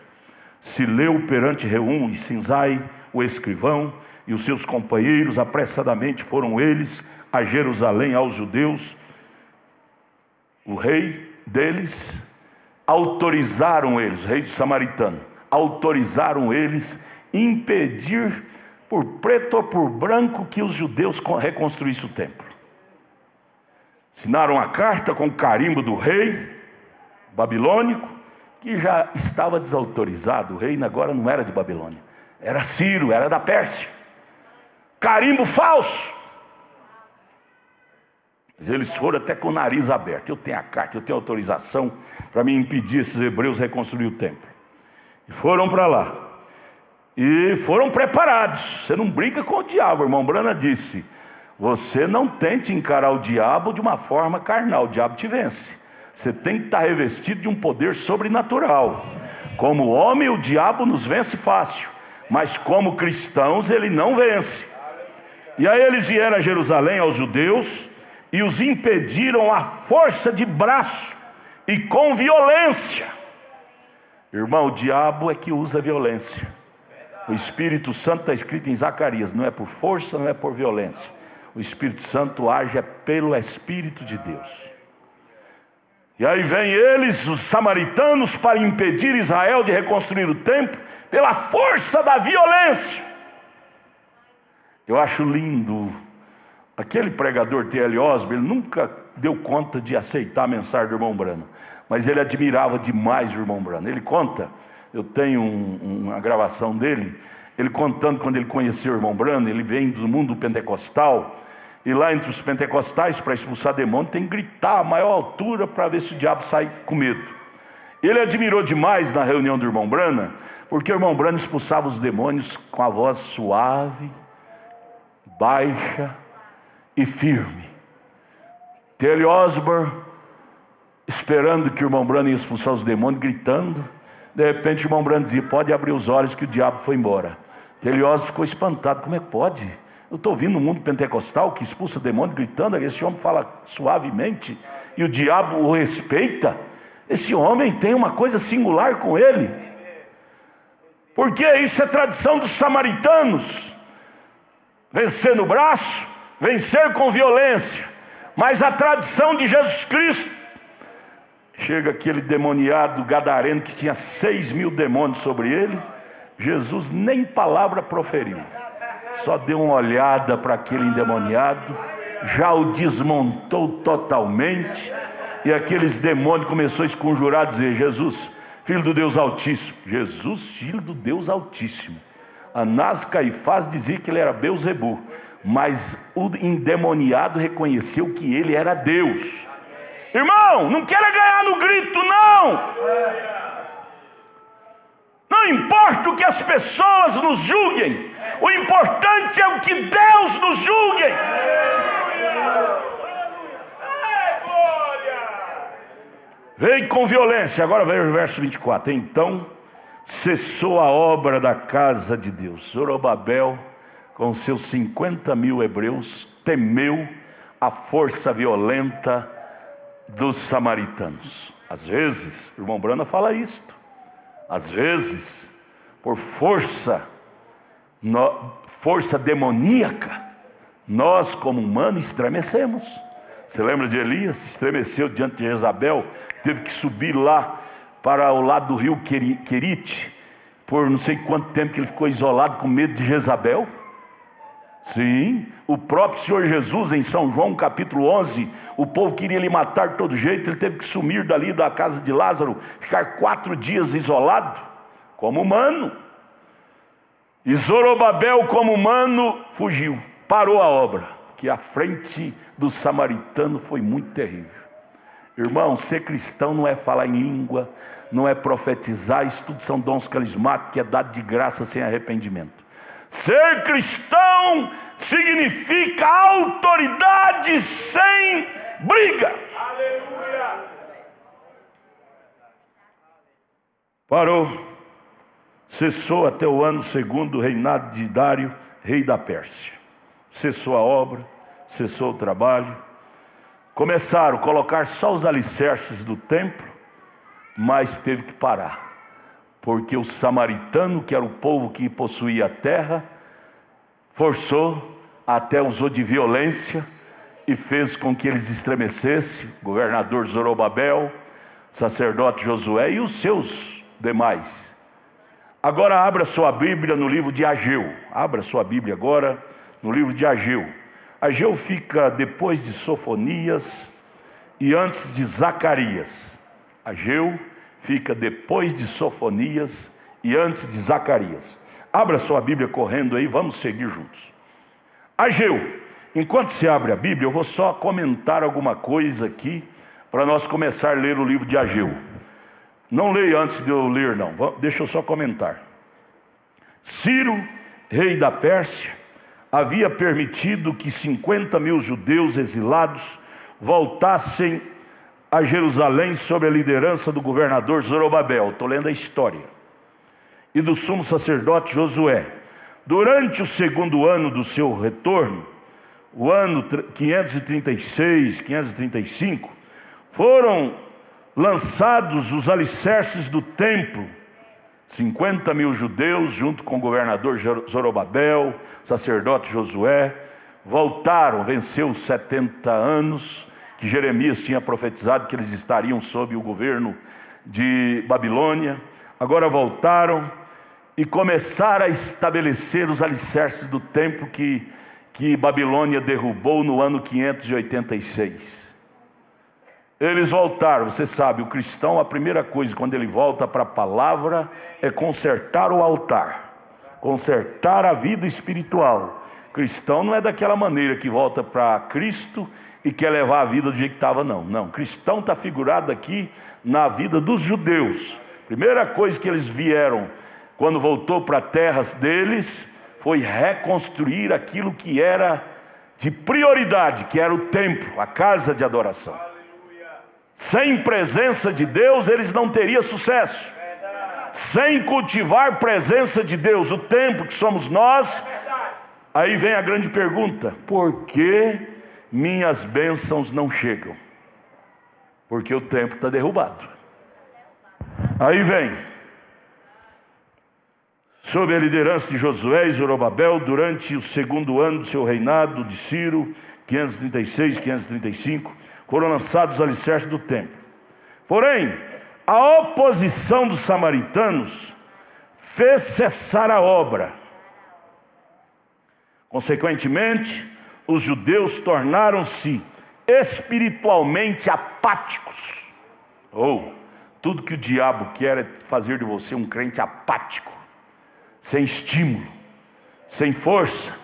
se leu perante Reum e Sinzai, o escrivão, e os seus companheiros, apressadamente foram eles a Jerusalém aos judeus. O rei deles autorizaram eles, o rei de Samaritano, autorizaram eles impedir por preto ou por branco que os judeus reconstruíssem o templo. Assinaram a carta com o carimbo do rei babilônico, que já estava desautorizado. O reino agora não era de Babilônia, era Ciro, era da Pérsia. Carimbo falso. Mas eles foram até com o nariz aberto: eu tenho a carta, eu tenho autorização para me impedir esses hebreus reconstruir o templo. E foram para lá. E foram preparados. Você não brinca com o diabo. O irmão Brana disse: você não tente encarar o diabo de uma forma carnal, o diabo te vence. Você tem que estar revestido de um poder sobrenatural. Como homem, o diabo nos vence fácil, mas como cristãos ele não vence. E aí eles vieram a Jerusalém aos judeus e os impediram à força de braço e com violência. Irmão, o diabo é que usa violência. O Espírito Santo está escrito em Zacarias: não é por força, não é por violência. O Espírito Santo age pelo Espírito de Deus. E aí vem eles, os samaritanos, para impedir Israel de reconstruir o templo pela força da violência. Eu acho lindo. Aquele pregador T.L. Osborne, ele nunca deu conta de aceitar a mensagem do irmão Brana, mas ele admirava demais o irmão Brana. Ele conta, eu tenho uma gravação dele, ele contando quando ele conheceu o irmão Brana. Ele vem do mundo pentecostal, e lá entre os pentecostais, para expulsar demônio, tem que gritar a maior altura para ver se o diabo sai com medo. Ele admirou demais na reunião do irmão Brana, porque o irmão Brana expulsava os demônios com a voz suave, baixa e firme. T.L. Osborne, esperando que o irmão Brana ia expulsar os demônios, gritando. De repente o irmão Brana dizia: pode abrir os olhos que o diabo foi embora. T.L. Osborne ficou espantado: como é que pode? Eu estou ouvindo um mundo pentecostal que expulsa demônio gritando, esse homem fala suavemente e o diabo o respeita. Esse homem tem uma coisa singular com ele. Porque isso é tradição dos samaritanos: vencer no braço, vencer com violência. Mas a tradição de Jesus Cristo, chega aquele demoniado gadareno que tinha 6.000 demônios sobre ele. Jesus nem palavra proferiu, só deu uma olhada para aquele endemoniado, já o desmontou totalmente. E aqueles demônios começaram a esconjurar, a dizer: Jesus, filho do Deus Altíssimo. Jesus, filho do Deus Altíssimo. Anás, Caifás dizia que ele era Belzebu, mas o endemoniado reconheceu que ele era Deus. Irmão, não queira ganhar no grito, não. Não importa o que as pessoas nos julguem, o importante é o que Deus nos julgue. Veio com violência. Agora veio o verso 24. Então cessou a obra da casa de Deus. Zorobabel, com seus 50.000 hebreus, temeu a força violenta dos samaritanos. Às vezes, o irmão Brana fala isto, às vezes, por força demoníaca, nós como humanos estremecemos. Você lembra de Elias? Estremeceu diante de Jezabel, teve que subir lá para o lado do rio Querite, por não sei quanto tempo que ele ficou isolado com medo de Jezabel. Sim, o próprio Senhor Jesus em São João capítulo 11, o povo queria lhe matar de todo jeito, ele teve que sumir dali da casa de Lázaro, ficar 4 dias isolado, como humano. E Zorobabel como humano fugiu, parou a obra, que a frente do samaritano foi muito terrível. Irmão, ser cristão não é falar em língua, não é profetizar, isso tudo são dons carismáticos que é dado de graça sem arrependimento. Ser cristão significa autoridade sem briga. Aleluia. Parou, cessou até o ano 2º do reinado de Dário, rei da Pérsia. Cessou a obra, cessou o trabalho. Começaram a colocar só os alicerces do templo, mas teve que parar. Porque o samaritano, que era o povo que possuía a terra, forçou, até usou de violência e fez com que eles estremecessem, o governador Zorobabel, sacerdote Josué e os seus demais. Agora abra sua Bíblia no livro de Ageu. Abra sua Bíblia agora no livro de Ageu. Ageu fica depois de Sofonias e antes de Zacarias. Ageu fica depois de Sofonias e antes de Zacarias. Abra sua Bíblia correndo aí, vamos seguir juntos. Ageu, enquanto se abre a Bíblia, eu vou só comentar alguma coisa aqui, para nós começar a ler o livro de Ageu. Não leia antes de eu ler não, deixa eu só comentar. Ciro, rei da Pérsia, havia permitido que 50.000 judeus exilados voltassem a Jerusalém sob a liderança do governador Zorobabel, estou lendo a história, e do sumo sacerdote Josué. Durante o 2º ano do seu retorno, o ano 536, 535, foram lançados os alicerces do templo. 50.000 judeus, junto com o governador Zorobabel, sacerdote Josué, voltaram, venceu os 70 anos, que Jeremias tinha profetizado que eles estariam sob o governo de Babilônia. Agora voltaram e começaram a estabelecer os alicerces do templo que Babilônia derrubou no ano 586. Eles voltaram, você sabe, o cristão, a primeira coisa quando ele volta para a palavra é consertar o altar, consertar a vida espiritual. O cristão não é daquela maneira que volta para Cristo e quer levar a vida do jeito que estava, não. Não, cristão está figurado aqui na vida dos judeus. Primeira coisa que eles vieram quando voltou para terras deles foi reconstruir aquilo que era de prioridade, que era o templo, a casa de adoração. Sem presença de Deus eles não teriam sucesso. Sem cultivar presença de Deus, o templo que somos nós. Aí vem a grande pergunta: por que minhas bênçãos não chegam? Porque o templo está derrubado. Aí vem, sob a liderança de Josué e Zorobabel, durante o 2º ano do seu reinado, de Ciro, 536, 535, foram lançados os alicerces do templo. Porém, a oposição dos samaritanos fez cessar a obra. Consequentemente, os judeus tornaram-se espiritualmente apáticos. Tudo que o diabo quer é fazer de você um crente apático, sem estímulo, sem força,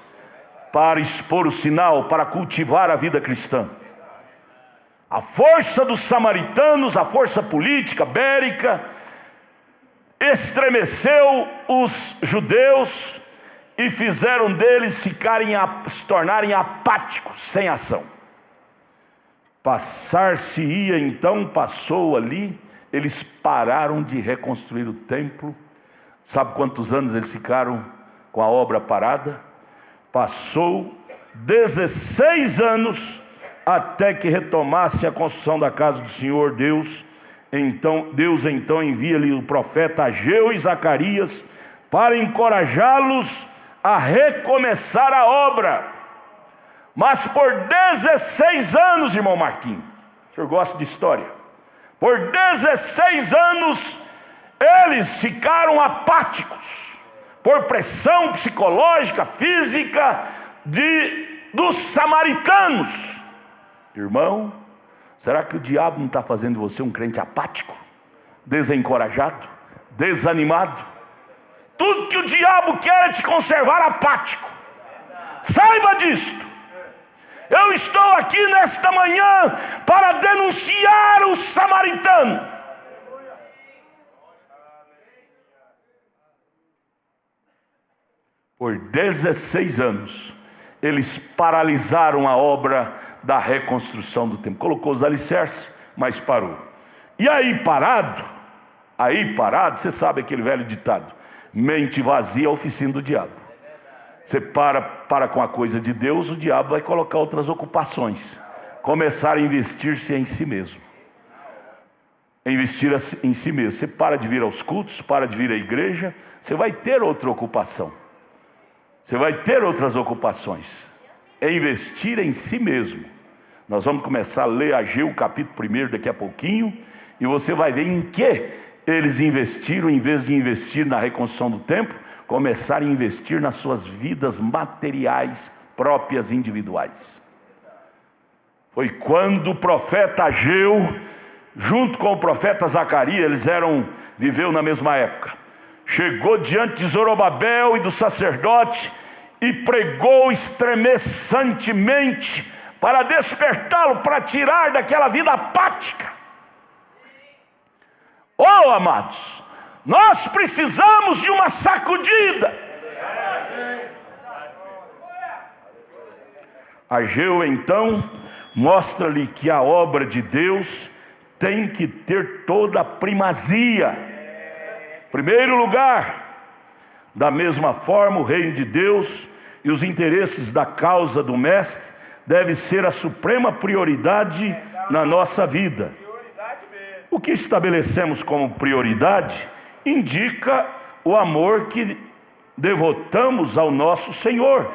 para expor o sinal, para cultivar a vida cristã. A força dos samaritanos, a força política, bélica, estremeceu os judeus e fizeram deles se tornarem apáticos, sem ação. Passar-se-ia então, passou ali, eles pararam de reconstruir o templo. Sabe quantos anos eles ficaram com a obra parada? Passou 16 anos até que retomasse a construção da casa do Senhor Deus. Deus então envia-lhe o profeta Ageu e Zacarias para encorajá-los a recomeçar a obra. Mas por 16 anos, irmão Marquinhos, o senhor gosta de história, por 16 anos eles ficaram apáticos, por pressão psicológica, física, dos samaritanos. Irmão, será que o diabo não está fazendo você um crente apático, desencorajado, desanimado? Tudo que o diabo quer é te conservar apático. Saiba disto. Eu estou aqui nesta manhã para denunciar o samaritano. Por 16 anos, eles paralisaram a obra da reconstrução do templo. Colocou os alicerces, mas parou. E aí parado, você sabe aquele velho ditado: mente vazia é a oficina do diabo. Você para com a coisa de Deus, o diabo vai colocar outras ocupações. Começar a investir-se em si mesmo. Investir em si mesmo. Você para de vir aos cultos, para de vir à igreja, você vai ter outra ocupação. Você vai ter outras ocupações. É investir em si mesmo. Nós vamos começar a ler Ageu capítulo 1 daqui a pouquinho, e você vai ver em que eles investiram. Em vez de investir na reconstrução do templo, começaram a investir nas suas vidas materiais próprias, individuais. Foi quando o profeta Ageu, junto com o profeta Zacarias, viveu na mesma época, chegou diante de Zorobabel e do sacerdote e pregou estremeçantemente para despertá-lo, para tirar daquela vida apática. Oh, amados, nós precisamos de uma sacudida. Ageu então mostra-lhe que a obra de Deus tem que ter toda a primazia. Primeiro lugar, da mesma forma, o reino de Deus e os interesses da causa do mestre deve ser a suprema prioridade na nossa vida. O que estabelecemos como prioridade indica o amor que devotamos ao nosso Senhor.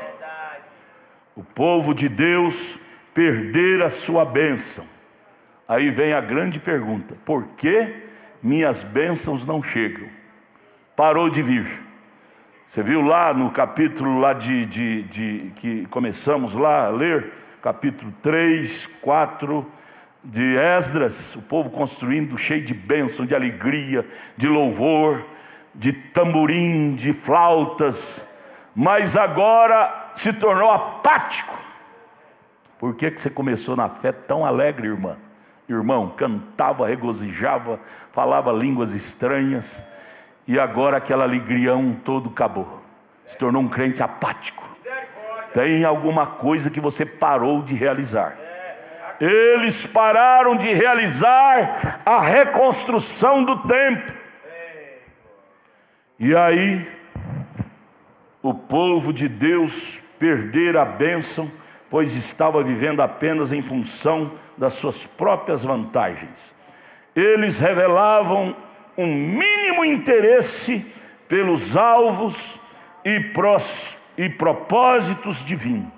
O povo de Deus perder a sua bênção. Aí vem a grande pergunta: por que minhas bênçãos não chegam? Parou de vir. Você viu lá no capítulo lá que começamos lá a ler, capítulo 3, 4 de Esdras, o povo construindo cheio de bênção, de alegria, de louvor, de tamborim, de flautas, mas agora se tornou apático. Por que você começou na fé tão alegre, irmã? Irmão, cantava, regozijava, falava línguas estranhas, e agora aquela alegrião todo acabou, se tornou um crente apático. Tem alguma coisa que você parou de realizar. Eles pararam de realizar a reconstrução do templo. E aí o povo de Deus perder a bênção, pois estava vivendo apenas em função das suas próprias vantagens. Eles revelavam um mínimo interesse pelos alvos e propósitos divinos.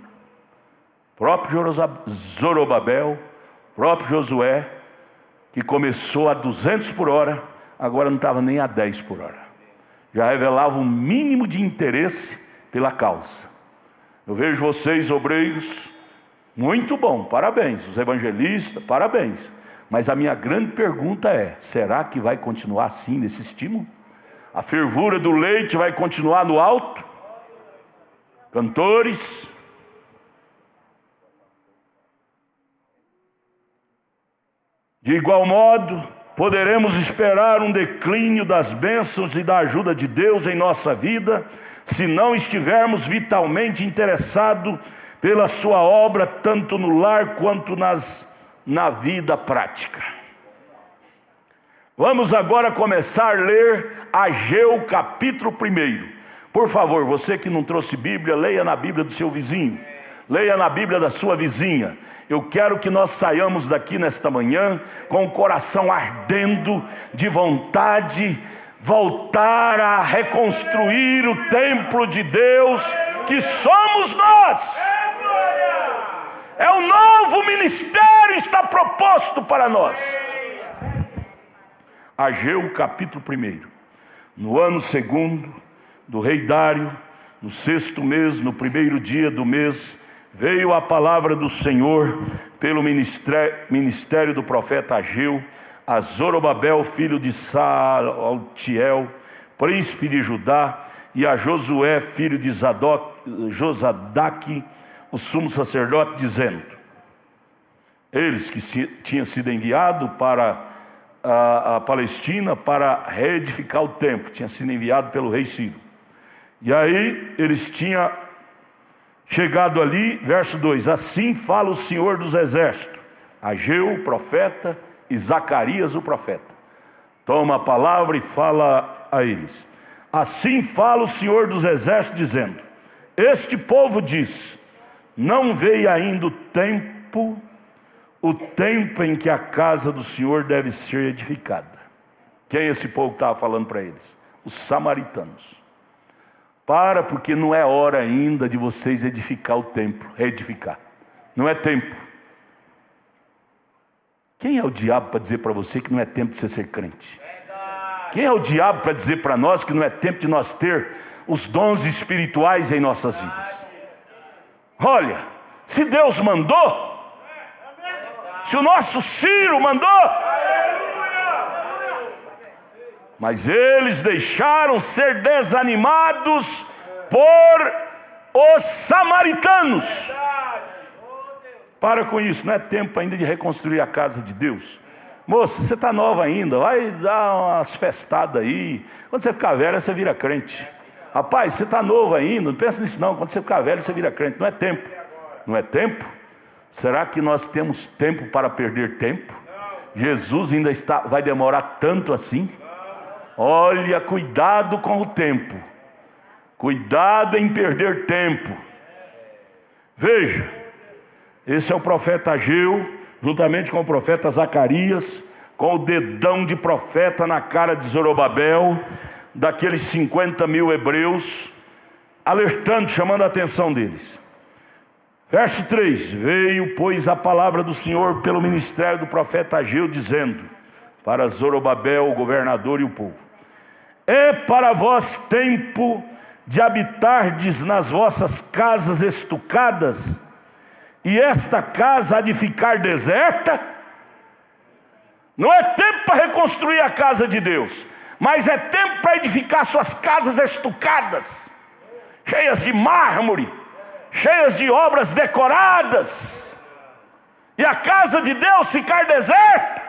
Próprio Zorobabel, próprio Josué, que começou a 200 por hora, agora não estava nem a 10 por hora. Já revelava um mínimo de interesse pela causa. Eu vejo vocês, obreiros, muito bom, parabéns. Os evangelistas, parabéns. Mas a minha grande pergunta é: será que vai continuar assim, nesse estímulo? A fervura do leite vai continuar no alto? Cantores, de igual modo, poderemos esperar um declínio das bênçãos e da ajuda de Deus em nossa vida, se não estivermos vitalmente interessados pela sua obra, tanto no lar quanto na vida prática. Vamos agora começar a ler Ageu capítulo 1. Por favor, você que não trouxe Bíblia, leia na Bíblia do seu vizinho. Leia na Bíblia da sua vizinha. Eu quero que nós saiamos daqui nesta manhã com o coração ardendo de vontade, voltar a reconstruir o templo de Deus que somos nós. É um novo ministério está proposto para nós. Ageu capítulo 1. No ano 2º do rei Dário, no 6º mês, no 1º dia do mês, veio a palavra do Senhor pelo ministério do profeta Ageu a Zorobabel, filho de Saltiel, príncipe de Judá, e a Josué, filho de Josadaque, o sumo sacerdote, dizendo: eles que tinham sido enviados para a Palestina para reedificar o templo, tinha sido enviado pelo rei Ciro. E aí eles tinham chegado ali, verso 2: assim fala o Senhor dos exércitos. Ageu, o profeta, e Zacarias, o profeta, toma a palavra e fala a eles: assim fala o Senhor dos exércitos, dizendo: este povo diz, não veio ainda o tempo em que a casa do Senhor deve ser edificada. Quem é esse povo que estava falando para eles? Os samaritanos. Porque não é hora ainda de vocês edificar o templo, reedificar. Não é tempo. Quem é o diabo para dizer para você que não é tempo de você ser crente? Quem é o diabo para dizer para nós que não é tempo de nós ter os dons espirituais em nossas vidas? Olha, se Deus mandou, se o nosso Ciro mandou, mas eles deixaram ser desanimados por os samaritanos. Para com isso, não é tempo ainda de reconstruir a casa de Deus. Moça, você está nova ainda, vai dar umas festadas aí. Quando você ficar velha, você vira crente. Rapaz, você está novo ainda, não pensa nisso não. Quando você ficar velho, você vira crente. Não é tempo. Não é tempo? Será que nós temos tempo para perder tempo? Jesus ainda vai demorar tanto assim? Olha, cuidado com o tempo. Cuidado em perder tempo. Veja, esse é o profeta Ageu, juntamente com o profeta Zacarias, com o dedão de profeta na cara de Zorobabel, daqueles 50.000 hebreus, alertando, chamando a atenção deles. Verso 3: veio, pois, a palavra do Senhor pelo ministério do profeta Ageu, dizendo para Zorobabel, o governador, e o povo: é para vós tempo de habitardes nas vossas casas estucadas, e esta casa há de ficar deserta? Não é tempo para reconstruir a casa de Deus, mas é tempo para edificar suas casas estucadas, cheias de mármore, cheias de obras decoradas, e a casa de Deus ficar deserta.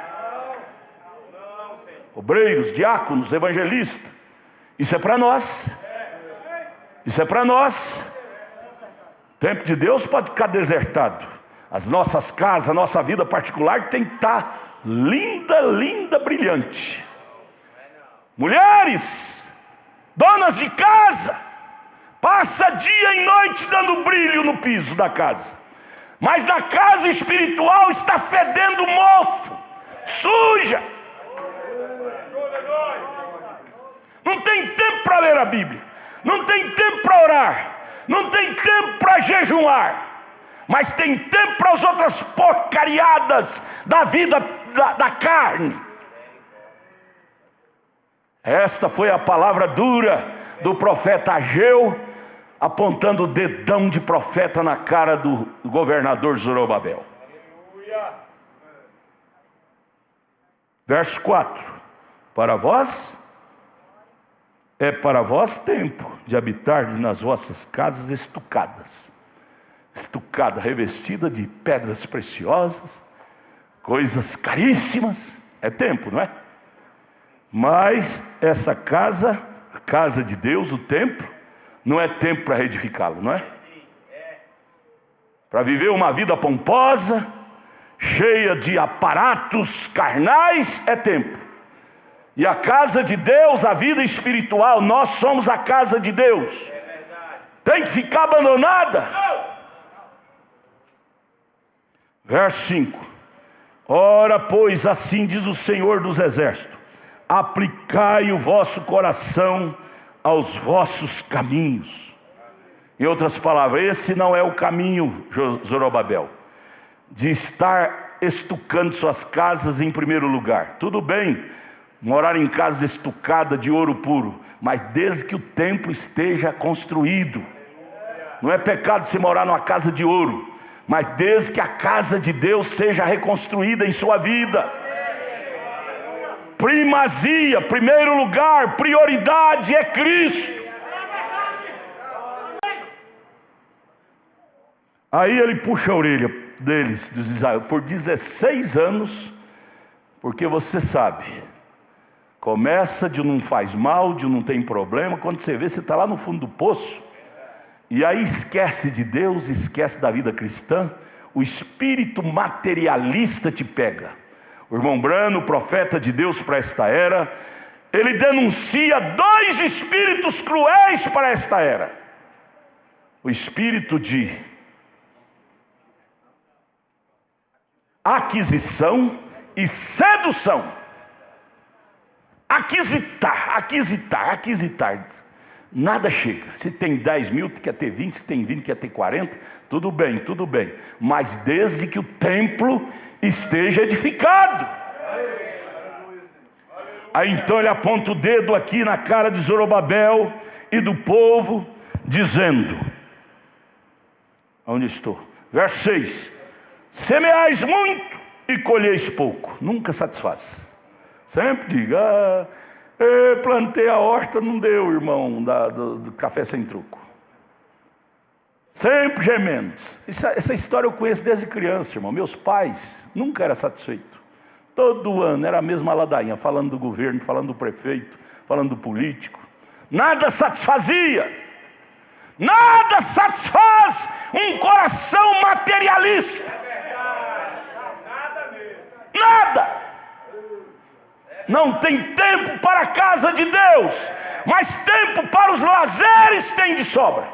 Obreiros, diáconos, evangelistas, isso é para nós. Isso é para nós. O templo de Deus pode ficar desertado. As nossas casas, a nossa vida particular tem que estar linda, linda, brilhante. Mulheres, donas de casa, passa dia e noite dando brilho no piso da casa, mas na casa espiritual está fedendo mofo, suja. Não tem tempo para ler a Bíblia, não tem tempo para orar, não tem tempo para jejuar, mas tem tempo para as outras porcariadas da vida da carne. Esta foi a palavra dura do profeta Ageu, apontando o dedão de profeta na cara do governador Zorobabel. Verso 4: para vós, é para vós tempo de habitar nas vossas casas estucadas. Estucada, revestida de pedras preciosas, coisas caríssimas. É tempo, não é? Mas essa casa, a casa de Deus, o templo, não é tempo para reedificá-lo, não é? Para viver uma vida pomposa, cheia de aparatos carnais, é tempo. E a casa de Deus, a vida espiritual, nós somos a casa de Deus. Tem que ficar abandonada? Verso 5: ora, pois, assim diz o Senhor dos Exércitos: aplicai o vosso coração aos vossos caminhos. Em outras palavras, esse não é o caminho, Zorobabel, de estar estucando suas casas em primeiro lugar. Tudo bem morar em casa estucada de ouro puro, mas desde que o templo esteja construído. Não é pecado se morar numa casa de ouro, mas desde que a casa de Deus seja reconstruída em sua vida. Primazia, primeiro lugar, prioridade é Cristo. Aí ele puxa a orelha deles, dos Israel, por 16 anos, porque você sabe, começa de não faz mal, de não tem problema, quando você vê, você está lá no fundo do poço, e aí esquece de Deus, esquece da vida cristã, o espírito materialista te pega. O irmão Brano, profeta de Deus para esta era, ele denuncia 2 espíritos cruéis para esta era: o espírito de aquisição e sedução. Aquisitar. Nada chega. Se tem 10 mil, quer ter 20, se tem 20, quer ter 40, tudo bem. Mas desde que o templo esteja edificado. Aí então ele aponta o dedo aqui na cara de Zorobabel e do povo, dizendo: onde estou? Verso 6: semeais muito e colheis pouco. Nunca satisfaz. Sempre diga: plantei a horta, não deu, irmão, do café sem truco. Sempre gemendo. Essa história eu conheço desde criança, irmão. Meus pais nunca eram satisfeitos. Todo ano era a mesma ladainha, falando do governo, falando do prefeito, falando do político. Nada satisfazia. Nada satisfaz um coração materialista. Nada. Não tem tempo para a casa de Deus, mas tempo para os lazeres tem de sobra.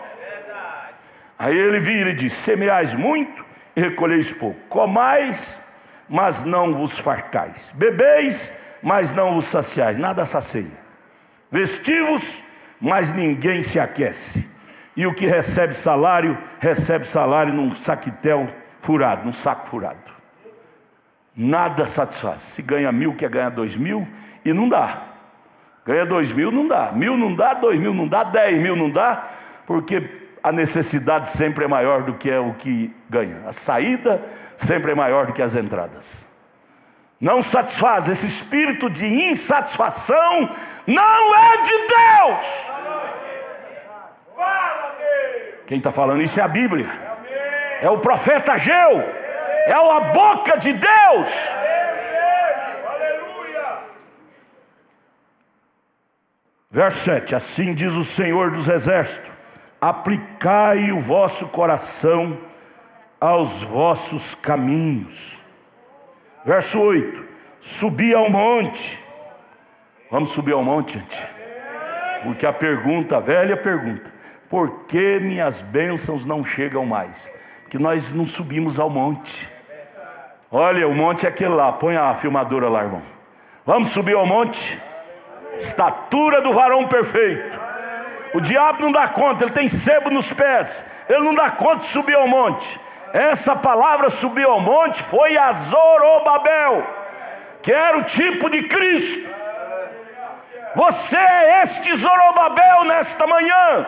Aí ele vira e diz: semeais muito e recolheis pouco. Comais, mas não vos fartais. Bebeis, mas não vos saciais. Nada sacia. Vestivos, mas ninguém se aquece. E o que recebe salário num saquitel furado, num saco furado. Nada satisfaz. Se ganha 1.000, quer ganhar 2.000, e não dá. Ganha 2.000, não dá. 1.000 não dá, 2.000 não dá, 10.000 não dá, porque a necessidade sempre é maior do que é o que ganha. A saída sempre é maior do que as entradas. Não satisfaz. Esse espírito de insatisfação não é de Deus. Quem está falando isso é a Bíblia. É o profeta Ageu. É a boca de Deus. Verso 7: assim diz o Senhor dos Exércitos: aplicai o vosso coração aos vossos caminhos. Verso 8: subi ao monte. Vamos subir ao monte, gente? Porque a velha pergunta: por que minhas bênçãos não chegam mais? Porque nós não subimos ao monte. Olha, o monte é aquele lá. Põe a filmadora lá, irmão. Vamos subir ao monte? Estatura do varão perfeito. O diabo não dá conta, ele tem sebo nos pés. Ele não dá conta de subir ao monte. Essa palavra subir ao monte foi a Zorobabel, que era o tipo de Cristo. Você é este Zorobabel nesta manhã.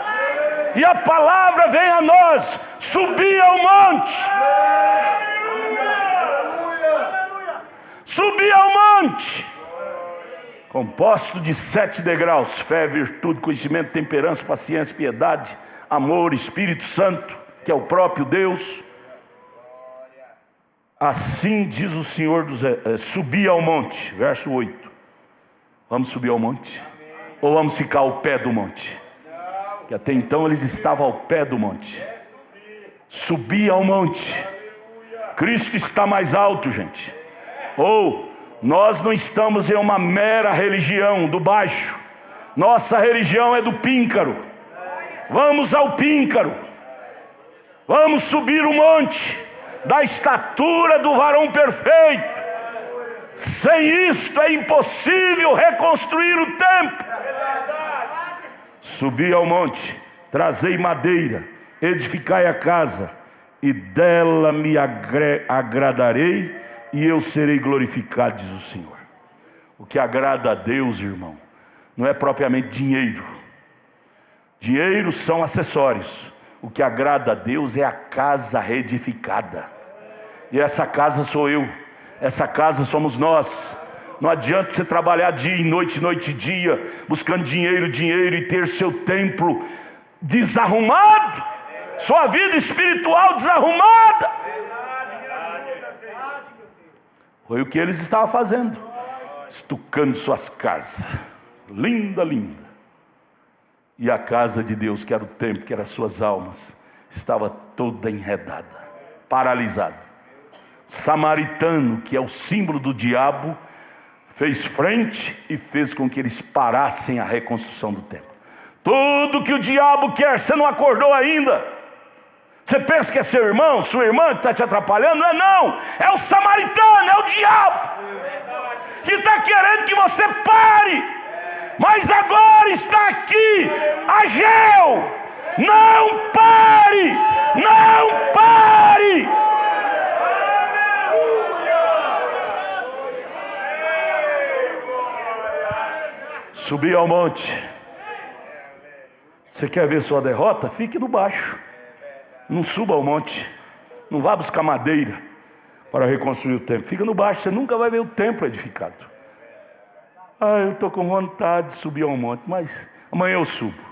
E a palavra vem a nós: subir ao monte. Subir ao monte, composto de 7 degraus: fé, virtude, conhecimento, temperança, paciência, piedade, amor, Espírito Santo, que é o próprio Deus. Assim diz o Senhor dos subir ao monte. Verso 8: vamos subir ao monte? Ou vamos ficar ao pé do monte? Que até então eles estavam ao pé do monte. Subir ao monte. Cristo está mais alto, gente. Ou nós não estamos em uma mera religião do baixo. Nossa religião é do píncaro. Vamos ao píncaro. Vamos subir o monte. da estatura do varão perfeito. Sem isto é impossível reconstruir o templo. Subi ao monte, trazei madeira, edificai a casa, e dela me agradarei, e eu serei glorificado, diz o Senhor. O que agrada a Deus, irmão, não é propriamente dinheiro. Dinheiro são acessórios. O que agrada a Deus é a casa reedificada. E essa casa sou eu, essa casa somos nós. Não adianta você trabalhar dia e noite, noite e dia, buscando dinheiro, dinheiro, e ter seu templo desarrumado, sua vida espiritual desarrumada. Foi o que eles estavam fazendo, estucando suas casas, linda, linda. E a casa de Deus, que era o templo, que eram as suas almas, estava toda enredada, paralisada. Samaritano, que é o símbolo do diabo, fez frente e fez com que eles parassem a reconstrução do templo. Tudo que o diabo quer, você não acordou ainda. Você pensa que é seu irmão, sua irmã que está te atrapalhando? Não, é o samaritano, é o diabo, que está querendo que você pare. Mas agora está aqui Ageu. Não pare, não pare. Subi ao monte. Você quer ver sua derrota? Fique no baixo. Não suba ao monte. Não vá buscar madeira para reconstruir o templo. Fica no baixo, você nunca vai ver o templo edificado. Eu estou com vontade de subir ao monte, mas amanhã eu subo.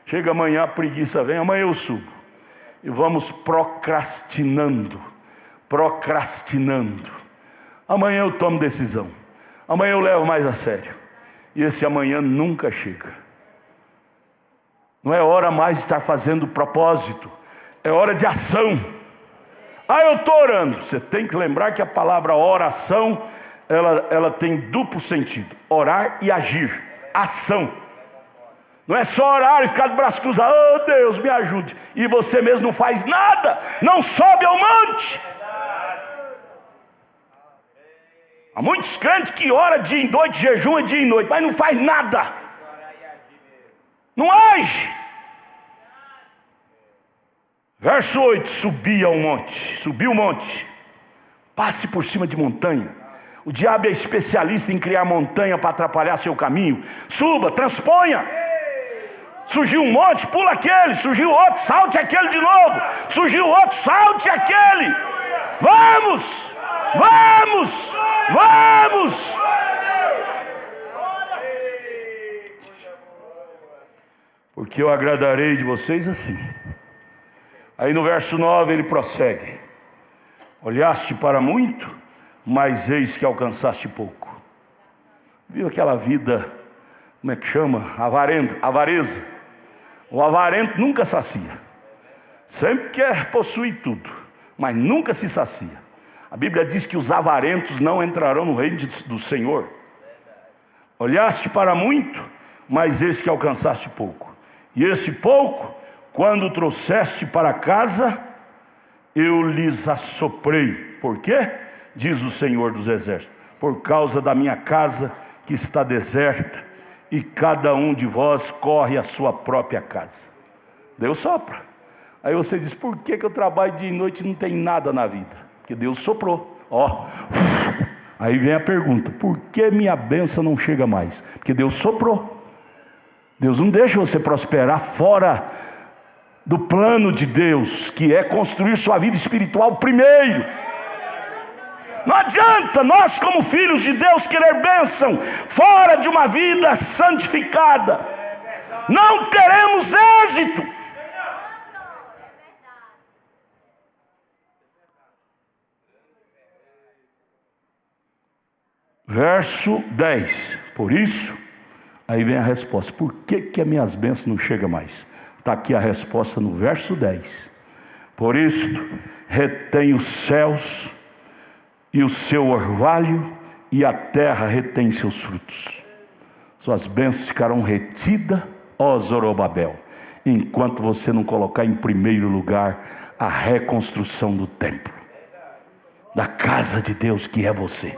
Chega amanhã, a preguiça vem, amanhã eu subo. E vamos procrastinando. Amanhã eu tomo decisão. Amanhã eu levo mais a sério. E esse amanhã nunca chega. Não é hora mais de estar fazendo propósito. É hora de ação. Eu estou orando. Você tem que lembrar que a palavra oração, ela tem duplo sentido: orar e agir. Ação. Não é só orar e ficar de braço cruzado. Oh Deus, me ajude. E você mesmo não faz nada. Não sobe ao monte. Há muitos crentes que oram dia e noite, jejum dia e noite, mas não faz nada. Não age. Verso 8: subi ao monte. Subiu o monte. Passe por cima de montanha. O diabo é especialista em criar montanha para atrapalhar seu caminho. Suba, transponha. Surgiu um monte, pula aquele. Surgiu outro, salte aquele de novo. Surgiu outro, salte aquele. Vamos, vamos, vamos. Porque eu agradarei de vocês assim. Aí no verso 9 ele prossegue: olhaste para muito, mas eis que alcançaste pouco. Viu aquela vida, como é que chama? Avareza. O avarento nunca sacia. Sempre quer possuir tudo, mas nunca se sacia. A Bíblia diz que os avarentos não entrarão no reino do Senhor. Olhaste para muito, mas eis que alcançaste pouco. E esse pouco, quando trouxeste para casa, eu lhes assoprei. Por quê? Diz o Senhor dos Exércitos: por causa da minha casa que está deserta, e cada um de vós corre à sua própria casa. Deus sopra. Aí você diz: por que eu trabalho dia e noite e não tem nada na vida? Porque Deus soprou. Aí vem a pergunta: por que minha bênção não chega mais? Porque Deus soprou. Deus não deixa você prosperar fora do plano de Deus, que é construir sua vida espiritual primeiro. Não adianta nós, como filhos de Deus, querer bênção fora de uma vida santificada. Não teremos êxito. Verso 10. Por isso, aí vem a resposta: por que as minhas bênçãos não chegam mais? Está aqui a resposta no verso 10. Por isto, retém os céus e o seu orvalho, e a terra retém seus frutos. Suas bênçãos ficarão retidas, ó Zorobabel, enquanto você não colocar em primeiro lugar a reconstrução do templo. da casa de Deus, que é você.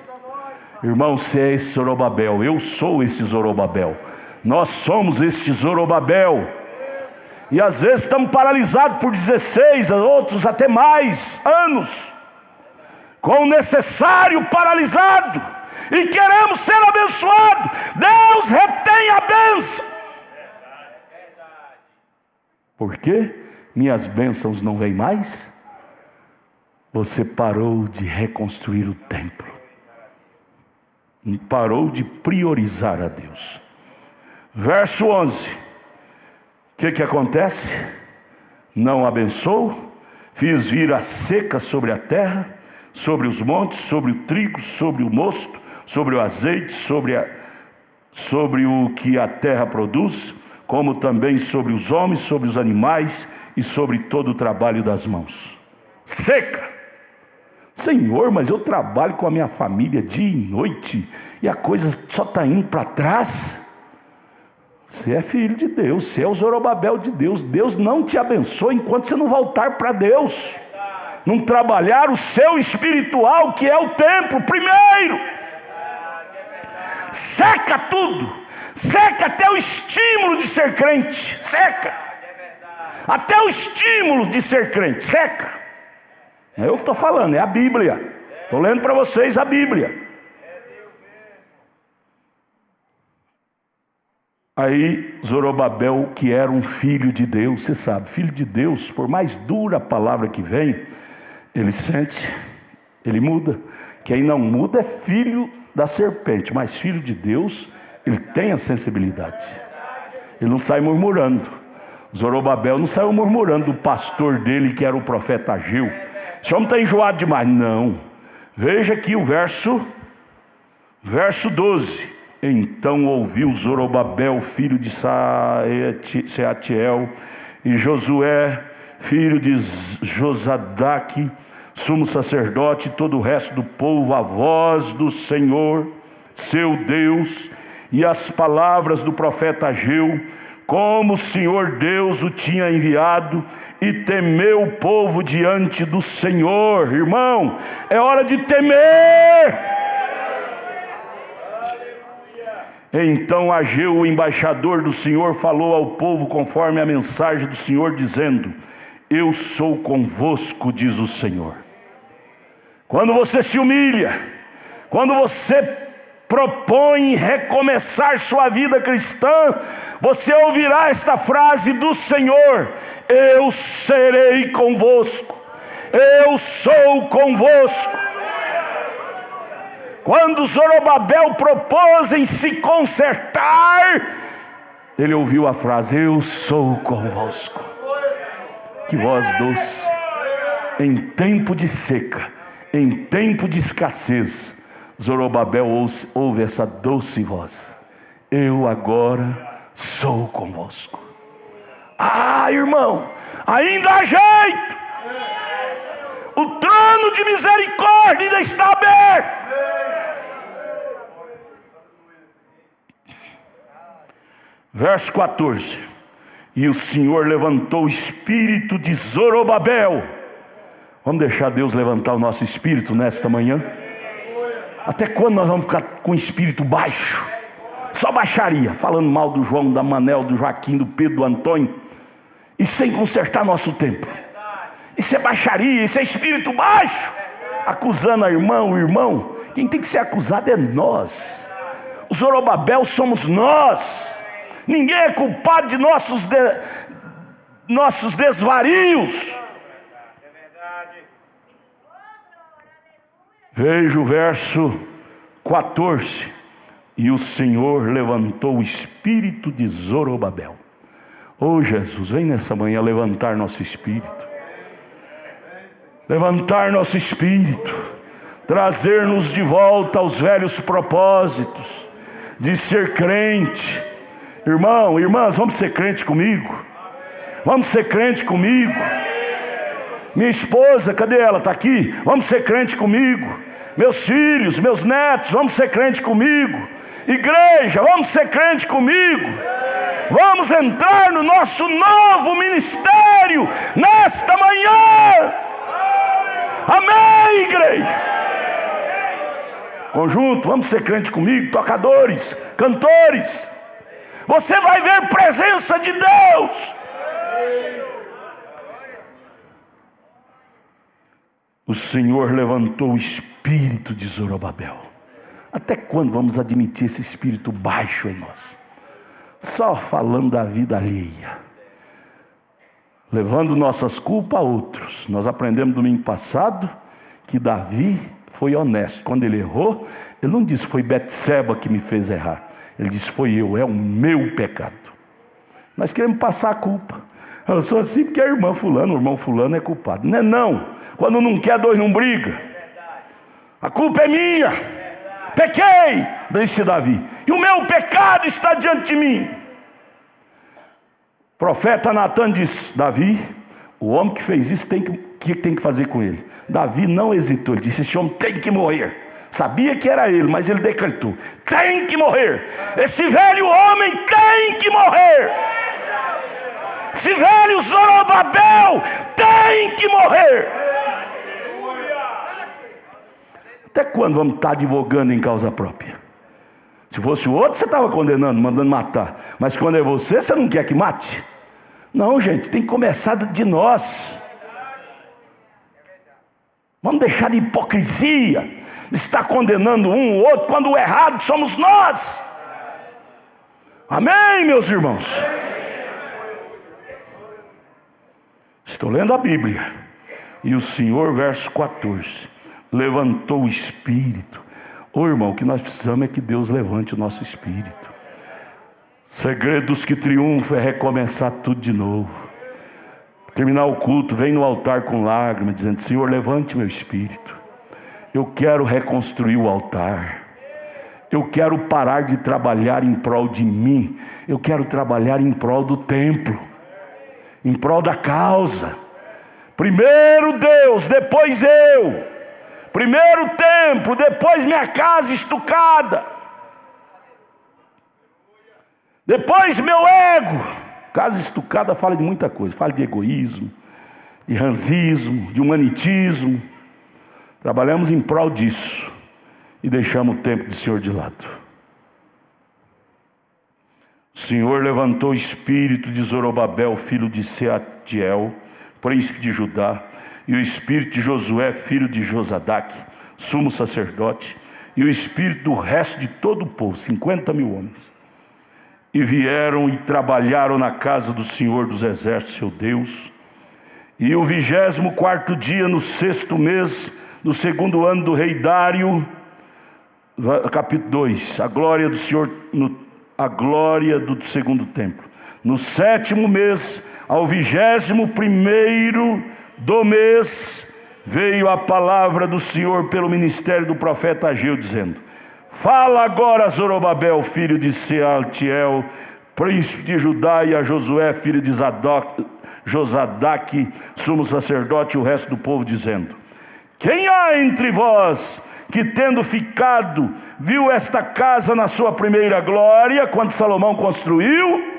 Irmão, você é esse Zorobabel, eu sou esse Zorobabel, nós somos este Zorobabel. E às vezes estamos paralisados por 16, outros até mais anos, com o necessário paralisado, e queremos ser abençoados. Deus retém a bênção. Por quê? Minhas bênçãos não vêm mais? Você parou de reconstruir o templo, parou de priorizar a Deus. Verso 11, o que acontece? Não abençoo, fiz vir a seca sobre a terra, sobre os montes, sobre o trigo, sobre o mosto, sobre o azeite, sobre o que a terra produz, como também sobre os homens, sobre os animais e sobre todo o trabalho das mãos. Seca. Senhor, mas eu trabalho com a minha família dia e noite e a coisa só está indo para trás. Você é filho de Deus, você é o Zorobabel de Deus. Deus não te abençoa enquanto você não voltar para Deus, não trabalhar o seu espiritual, que é o templo primeiro. Seca tudo, seca até o estímulo de ser crente, seca até o estímulo de ser crente, seca. É eu que estou falando, é a Bíblia. Estou lendo para vocês a Bíblia. Aí Zorobabel, que era um filho de Deus, você sabe, filho de Deus, por mais dura a palavra que vem, ele sente, ele muda. Quem não muda é filho da serpente, mas filho de Deus, ele tem a sensibilidade. Ele não sai murmurando. Zorobabel não saiu murmurando do pastor dele, que era o profeta Ageu. Esse homem está enjoado demais. Não. Veja aqui o verso 12. Então ouviu Zorobabel, filho de Seatiel, e Josué, filho de Josadaque, sumo sacerdote, e todo o resto do povo, a voz do Senhor, seu Deus, e as palavras do profeta Ageu, como o Senhor Deus o tinha enviado, e temeu o povo diante do Senhor. Irmão, é hora de temer. Então Ageu, o embaixador do Senhor, falou ao povo conforme a mensagem do Senhor, dizendo: eu sou convosco, diz o Senhor. Quando você se humilha, quando você propõe recomeçar sua vida cristã, você ouvirá esta frase do Senhor: eu serei convosco, eu sou convosco. Quando Zorobabel propôs em se consertar, ele ouviu a frase: eu sou convosco. Que voz doce! Em tempo de seca, em tempo de escassez, Zorobabel ouve essa doce voz: eu agora sou convosco. Ah, irmão, ainda há jeito. O trono de misericórdia ainda está aberto. Verso 14. E o Senhor levantou o espírito de Zorobabel. Vamos deixar Deus levantar o nosso espírito nesta manhã? Até quando nós vamos ficar com o espírito baixo? Só baixaria, falando mal do João, da Manel, do Joaquim, do Pedro, do Antônio, e sem consertar nosso templo. Isso é baixaria, isso é espírito baixo, acusando a irmão, o irmão. Quem tem que ser acusado é nós. O Zorobabel somos nós. Ninguém é culpado de nossos desvarios. Veja o verso 14. E o Senhor levantou o espírito de Zorobabel. Oh Jesus, vem nessa manhã levantar nosso espírito. Levantar nosso espírito. Trazer-nos de volta aos velhos propósitos de ser crente. Irmão, irmãs, vamos ser crente comigo? Vamos ser crente comigo? Minha esposa, cadê ela? Está aqui? Vamos ser crente comigo? Meus filhos, meus netos, vamos ser crente comigo? Igreja, vamos ser crente comigo? Vamos entrar no nosso novo ministério nesta manhã. Amém, igreja? Conjunto, vamos ser crente comigo, tocadores, cantores. Você vai ver presença de Deus. O Senhor levantou o espírito de Zorobabel. Até quando vamos admitir esse espírito baixo em nós? Só falando da vida alheia, levando nossas culpas a outros. Nós aprendemos domingo passado que Davi foi honesto. Quando ele errou, ele não disse foi Betseba que me fez errar. Ele disse foi eu, é o meu pecado. Nós queremos passar a culpa. Eu sou assim porque a irmã fulano, o irmão fulano é culpado. Não é não. Quando não quer, dois não briga. A culpa é minha. Pequei, disse Davi, e o meu pecado está diante de mim. O profeta Natan disse: Davi, o homem que fez isso tem que fazer com ele. Davi não hesitou, ele disse: esse homem tem que morrer. Sabia que era ele, mas ele decretou: tem que morrer. Esse velho homem tem que morrer. Esse velho Zorobabel tem que morrer. Até quando vamos estar advogando em causa própria? Se fosse o outro, você estava condenando, mandando matar. Mas quando é você, você não quer que mate? Não, gente, tem que começar de nós. Vamos deixar de hipocrisia, de estar condenando um ou outro, quando o errado somos nós. Amém, meus irmãos? Estou lendo a Bíblia. E o Senhor, verso 14, levantou o espírito. Ô irmão, o que nós precisamos é que Deus levante o nosso espírito. Segredos que triunfam é recomeçar tudo de novo. Terminar o culto, vem no altar com lágrimas, dizendo: Senhor, levante meu espírito. Eu quero reconstruir o altar. Eu quero parar de trabalhar em prol de mim. Eu quero trabalhar em prol do templo, em prol da causa. Primeiro Deus, depois eu. Primeiro templo, depois minha casa estucada. Depois meu ego. Casa estucada fala de muita coisa. Fala de egoísmo, de ranzismo, de humanitismo. Trabalhamos em prol disso e deixamos o templo do Senhor de lado. O Senhor levantou o espírito de Zorobabel, filho de Sealtiel, príncipe de Judá, e o espírito de Josué, filho de Josadaque, sumo sacerdote, e o espírito do resto de todo o povo, 50.000 homens. E vieram e trabalharam na casa do Senhor dos Exércitos, seu Deus. E o 24º dia, no 6º mês, no 2º ano do rei Dário, capítulo 2, a glória do Senhor, a glória do 2º templo. No 7º mês, ao 21º do mês, veio a palavra do Senhor pelo ministério do profeta Ageu, dizendo: fala agora a Zorobabel, filho de Sealtiel, príncipe de Judá, e a Josué, filho de Josadaque, sumo sacerdote, e o resto do povo, dizendo: quem há entre vós que, tendo ficado, viu esta casa na sua primeira glória, quando Salomão construiu?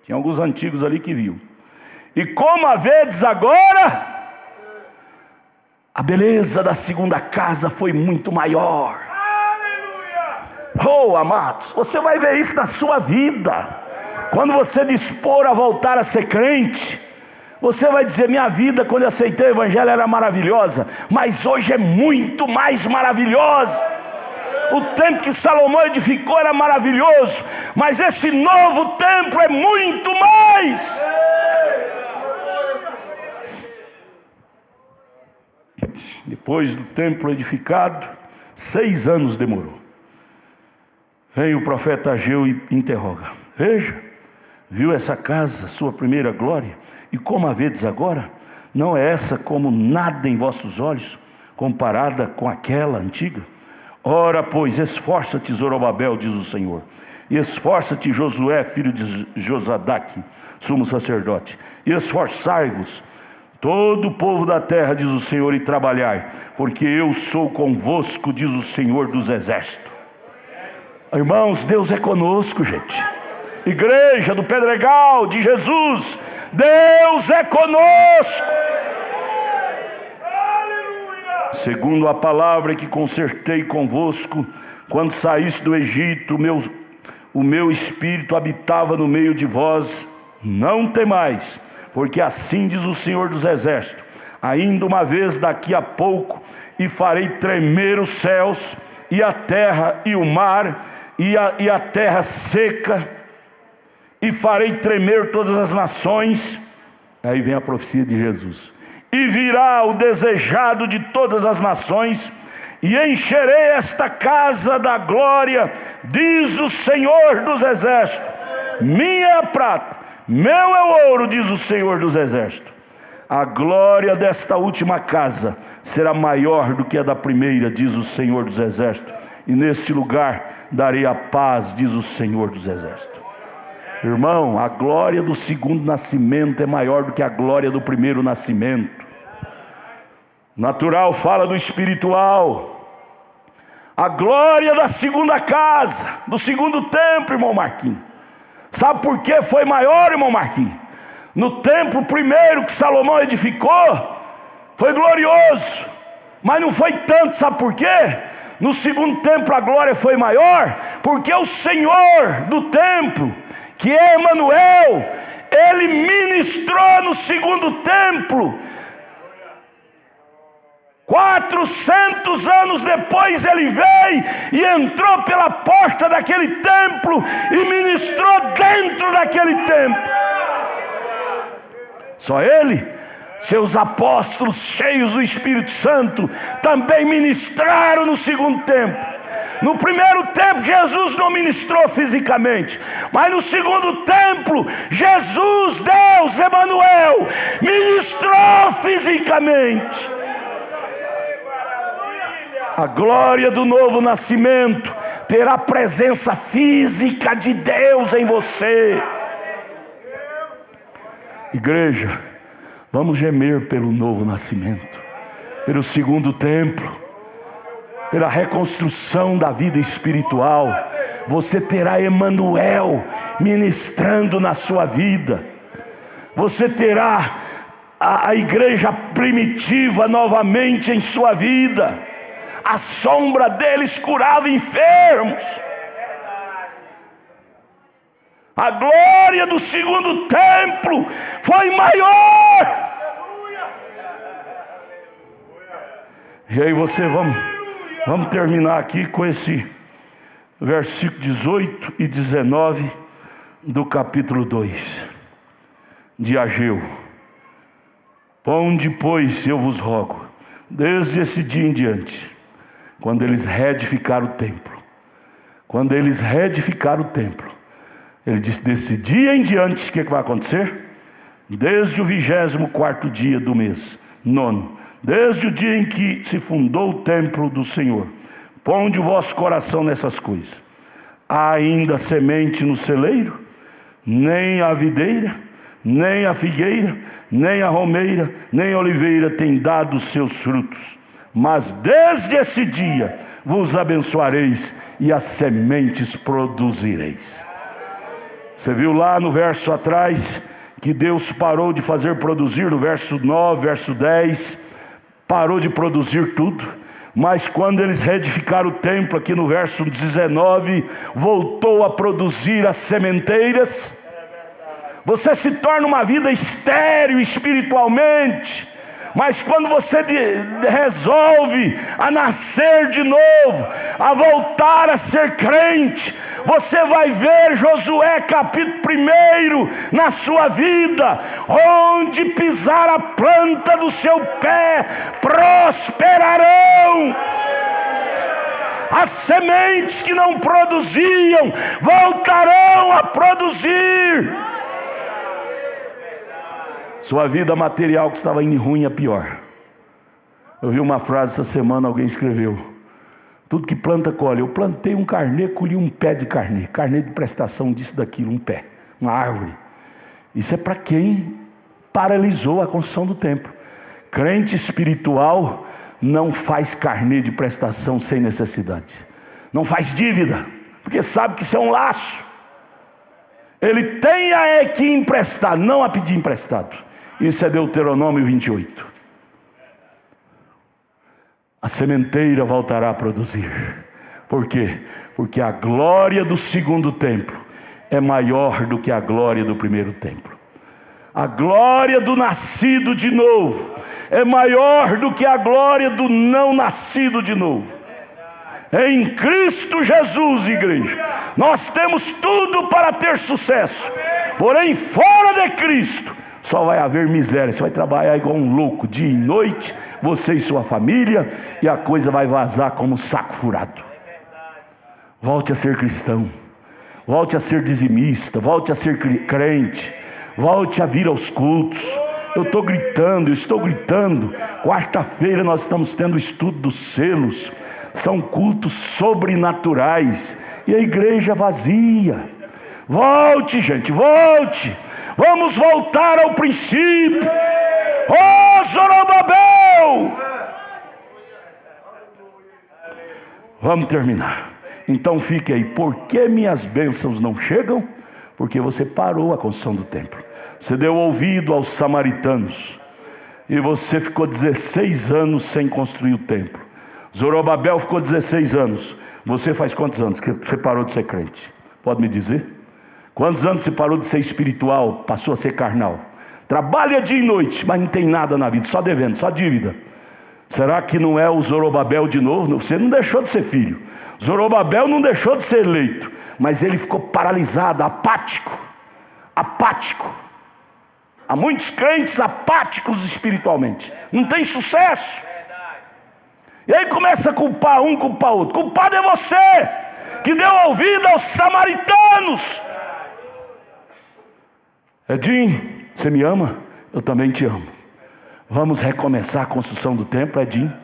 Tinha alguns antigos ali que viu. E como a vedes agora, a beleza da segunda casa foi muito maior. Oh, amados, você vai ver isso na sua vida. Quando você dispor a voltar a ser crente, você vai dizer: minha vida quando eu aceitei o evangelho era maravilhosa, mas hoje é muito mais maravilhosa. O templo que Salomão edificou era maravilhoso, mas esse novo templo é muito mais. Depois do templo edificado, 6 anos demorou. Vem o profeta Ageu e interroga: veja, viu essa casa, sua primeira glória? E como a vedes agora? Não é essa como nada em vossos olhos, comparada com aquela antiga? Ora, pois, esforça-te, Zorobabel, diz o Senhor, e esforça-te, Josué, filho de Josadaque, sumo sacerdote, e esforçai-vos, todo o povo da terra, diz o Senhor, e trabalhai, porque eu sou convosco, diz o Senhor dos exércitos. Irmãos, Deus é conosco, gente. Igreja do Pedregal de Jesus, Deus é conosco. segundo a palavra que concertei convosco, quando saíste do Egito, o meu espírito habitava no meio de vós. Não temais, porque assim diz o Senhor dos Exércitos: ainda uma vez daqui a pouco, e farei tremer os céus, e a terra, e o mar, e a terra seca, e farei tremer todas as nações. Aí vem a profecia de Jesus: e virá o desejado de todas as nações, e encherei esta casa da glória, diz o Senhor dos Exércitos. Minha é a prata, meu é o ouro, diz o Senhor dos Exércitos. A glória desta última casa será maior do que a da primeira, diz o Senhor dos Exércitos. E neste lugar darei a paz, diz o Senhor dos Exércitos. Irmão, a glória do segundo nascimento é maior do que a glória do primeiro nascimento. Natural fala do espiritual. A glória da segunda casa, do segundo templo, irmão Marquinhos. Sabe por que foi maior, irmão Marquinhos? No templo primeiro que Salomão edificou, foi glorioso, mas não foi tanto. Sabe por quê? No segundo templo a glória foi maior, porque o Senhor do templo, que é Emanuel, Ele ministrou no segundo templo. 400 anos depois Ele veio e entrou pela porta daquele templo e ministrou dentro daquele templo. Só Ele, seus apóstolos cheios do Espírito Santo também ministraram no segundo templo. No primeiro templo Jesus não ministrou fisicamente, mas no segundo templo Jesus, Deus, Emanuel, ministrou fisicamente. A glória do novo nascimento terá a presença física de Deus em você. Igreja, vamos gemer pelo novo nascimento, pelo segundo templo, pela reconstrução da vida espiritual. Você terá Emanuel ministrando na sua vida. Você terá a igreja primitiva novamente em sua vida. A sombra deles curava enfermos. A glória do segundo templo foi maior. E aí vamos terminar aqui com esse versículo 18 e 19 do capítulo 2 de Ageu. Ponde, pois, eu vos rogo, desde esse dia em diante, quando eles reedificaram o templo. Quando eles reedificaram o templo, ele disse: desse dia em diante, o que vai acontecer? Desde o 24º dia do mês, 9, desde o dia em que se fundou o templo do Senhor, ponde o vosso coração nessas coisas. Há ainda semente no celeiro, nem a videira, nem a figueira, nem a romeira, nem a oliveira tem dado os seus frutos. Mas desde esse dia vos abençoareis e as sementes produzireis. Você viu lá no verso atrás que Deus parou de fazer produzir, no verso 9, verso 10, parou de produzir tudo. Mas quando eles reedificaram o templo, aqui no verso 19, voltou a produzir as sementeiras. Você se torna uma vida estéril espiritualmente, mas quando você resolve a nascer de novo, a voltar a ser crente, você vai ver Josué capítulo 1 na sua vida: onde pisar a planta do seu pé, prosperarão. As sementes que não produziam voltarão a produzir. Sua vida material que estava indo ruim é pior. Eu vi uma frase essa semana, alguém escreveu: tudo que planta colhe. Eu plantei um carnê, colhi um pé de carnê. Carnê de prestação disso, daquilo, um pé, uma árvore. Isso é para quem paralisou a construção do templo. Crente espiritual não faz carnê de prestação sem necessidade. Não faz dívida, porque sabe que isso é um laço. Ele tem é que emprestar, não a pedir emprestado. Isso é Deuteronômio 28. a sementeira voltará a produzir. Por quê? Porque a glória do segundo templo é maior do que a glória do primeiro templo. A glória do nascido de novo é maior do que a glória do não nascido de novo. Em Cristo Jesus, igreja, nós temos tudo para ter sucesso. Porém, fora de Cristo, só vai haver miséria. Você vai trabalhar igual um louco, dia e noite, você e sua família, e a coisa vai vazar como um saco furado. Volte a ser cristão, volte a ser dizimista, volte a ser crente, volte a vir aos cultos. Eu estou gritando. Quarta-feira nós estamos tendo o estudo dos selos. São cultos sobrenaturais, e a igreja vazia. Volte, gente, volte. Vamos voltar ao princípio. Ó Zorobabel! Vamos terminar. Então fique aí. Por que minhas bênçãos não chegam? Porque você parou a construção do templo. Você deu ouvido aos samaritanos, e você ficou 16 anos sem construir o templo. Zorobabel ficou 16 anos. Você faz quantos anos que você parou de ser crente? Pode me dizer? Quantos anos você parou de ser espiritual, passou a ser carnal? Trabalha dia e noite, mas não tem nada na vida, só devendo, só dívida. Será que não é o Zorobabel de novo? Você não deixou de ser filho. Zorobabel não deixou de ser eleito, mas ele ficou paralisado, apático. Há muitos crentes apáticos espiritualmente, não tem sucesso. E aí começa a culpar um, culpar outro. Culpado é você, que deu ouvido aos samaritanos. Edinho, você me ama? Eu também te amo. Vamos recomeçar a construção do templo, Edinho,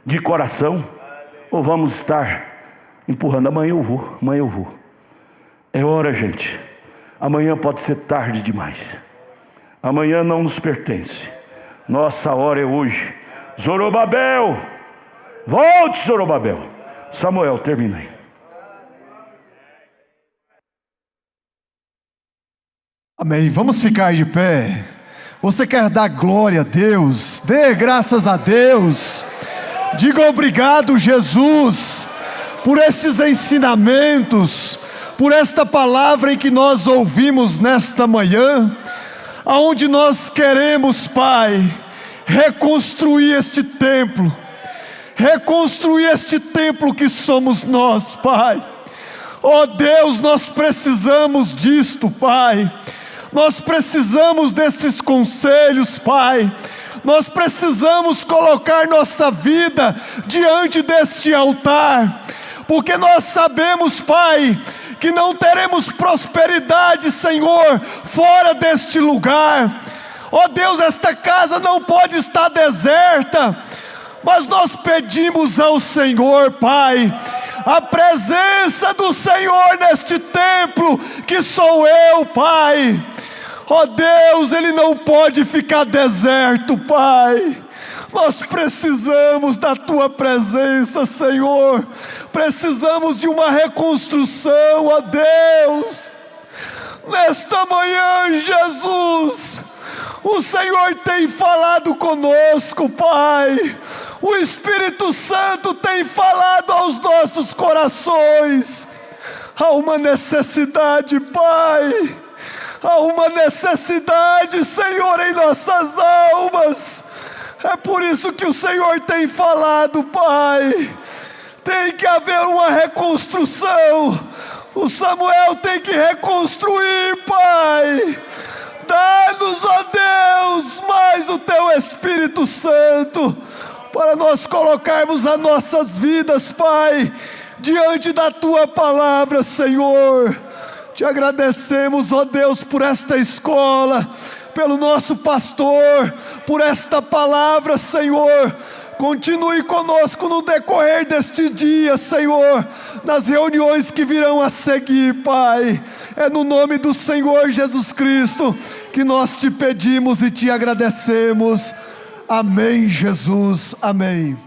de coração? Ou vamos estar empurrando? Amanhã eu vou. É hora, gente. Amanhã pode ser tarde demais. Amanhã não nos pertence. Nossa hora é hoje. Zorobabel, volte, Zorobabel. Samuel, termina aí. Amém. Vamos ficar de pé. Você quer dar glória a Deus? Dê graças a Deus. Diga obrigado, Jesus, por esses ensinamentos, por esta palavra em que nós ouvimos nesta manhã, aonde nós queremos, Pai, reconstruir este templo que somos nós, Pai. Oh Deus, nós precisamos disto, Pai. Nós precisamos desses conselhos, Pai. Nós precisamos colocar nossa vida diante deste altar, porque nós sabemos, Pai, que não teremos prosperidade, Senhor, fora deste lugar. Ó Deus, esta casa não pode estar deserta, mas nós pedimos ao Senhor, Pai, a presença do Senhor neste templo, que sou eu, Pai. Ó Deus, ele não pode ficar deserto, Pai. Nós precisamos da Tua presença, Senhor. Precisamos de uma reconstrução, ó Deus. Nesta manhã, Jesus, o Senhor tem falado conosco, Pai. O Espírito Santo tem falado aos nossos corações. Há uma necessidade, Pai. Há uma necessidade, Senhor, em nossas almas. É por isso que o Senhor tem falado, Pai. Tem que haver uma reconstrução. O Samuel tem que reconstruir, Pai. Dá-nos, ó Deus, mais o Teu Espírito Santo, para nós colocarmos as nossas vidas, Pai, diante da Tua palavra, Senhor. Te agradecemos, ó Deus, por esta escola, pelo nosso pastor, por esta palavra, Senhor. Continue conosco no decorrer deste dia, Senhor, nas reuniões que virão a seguir, Pai. É no nome do Senhor Jesus Cristo que nós te pedimos e te agradecemos. Amém, Jesus. Amém.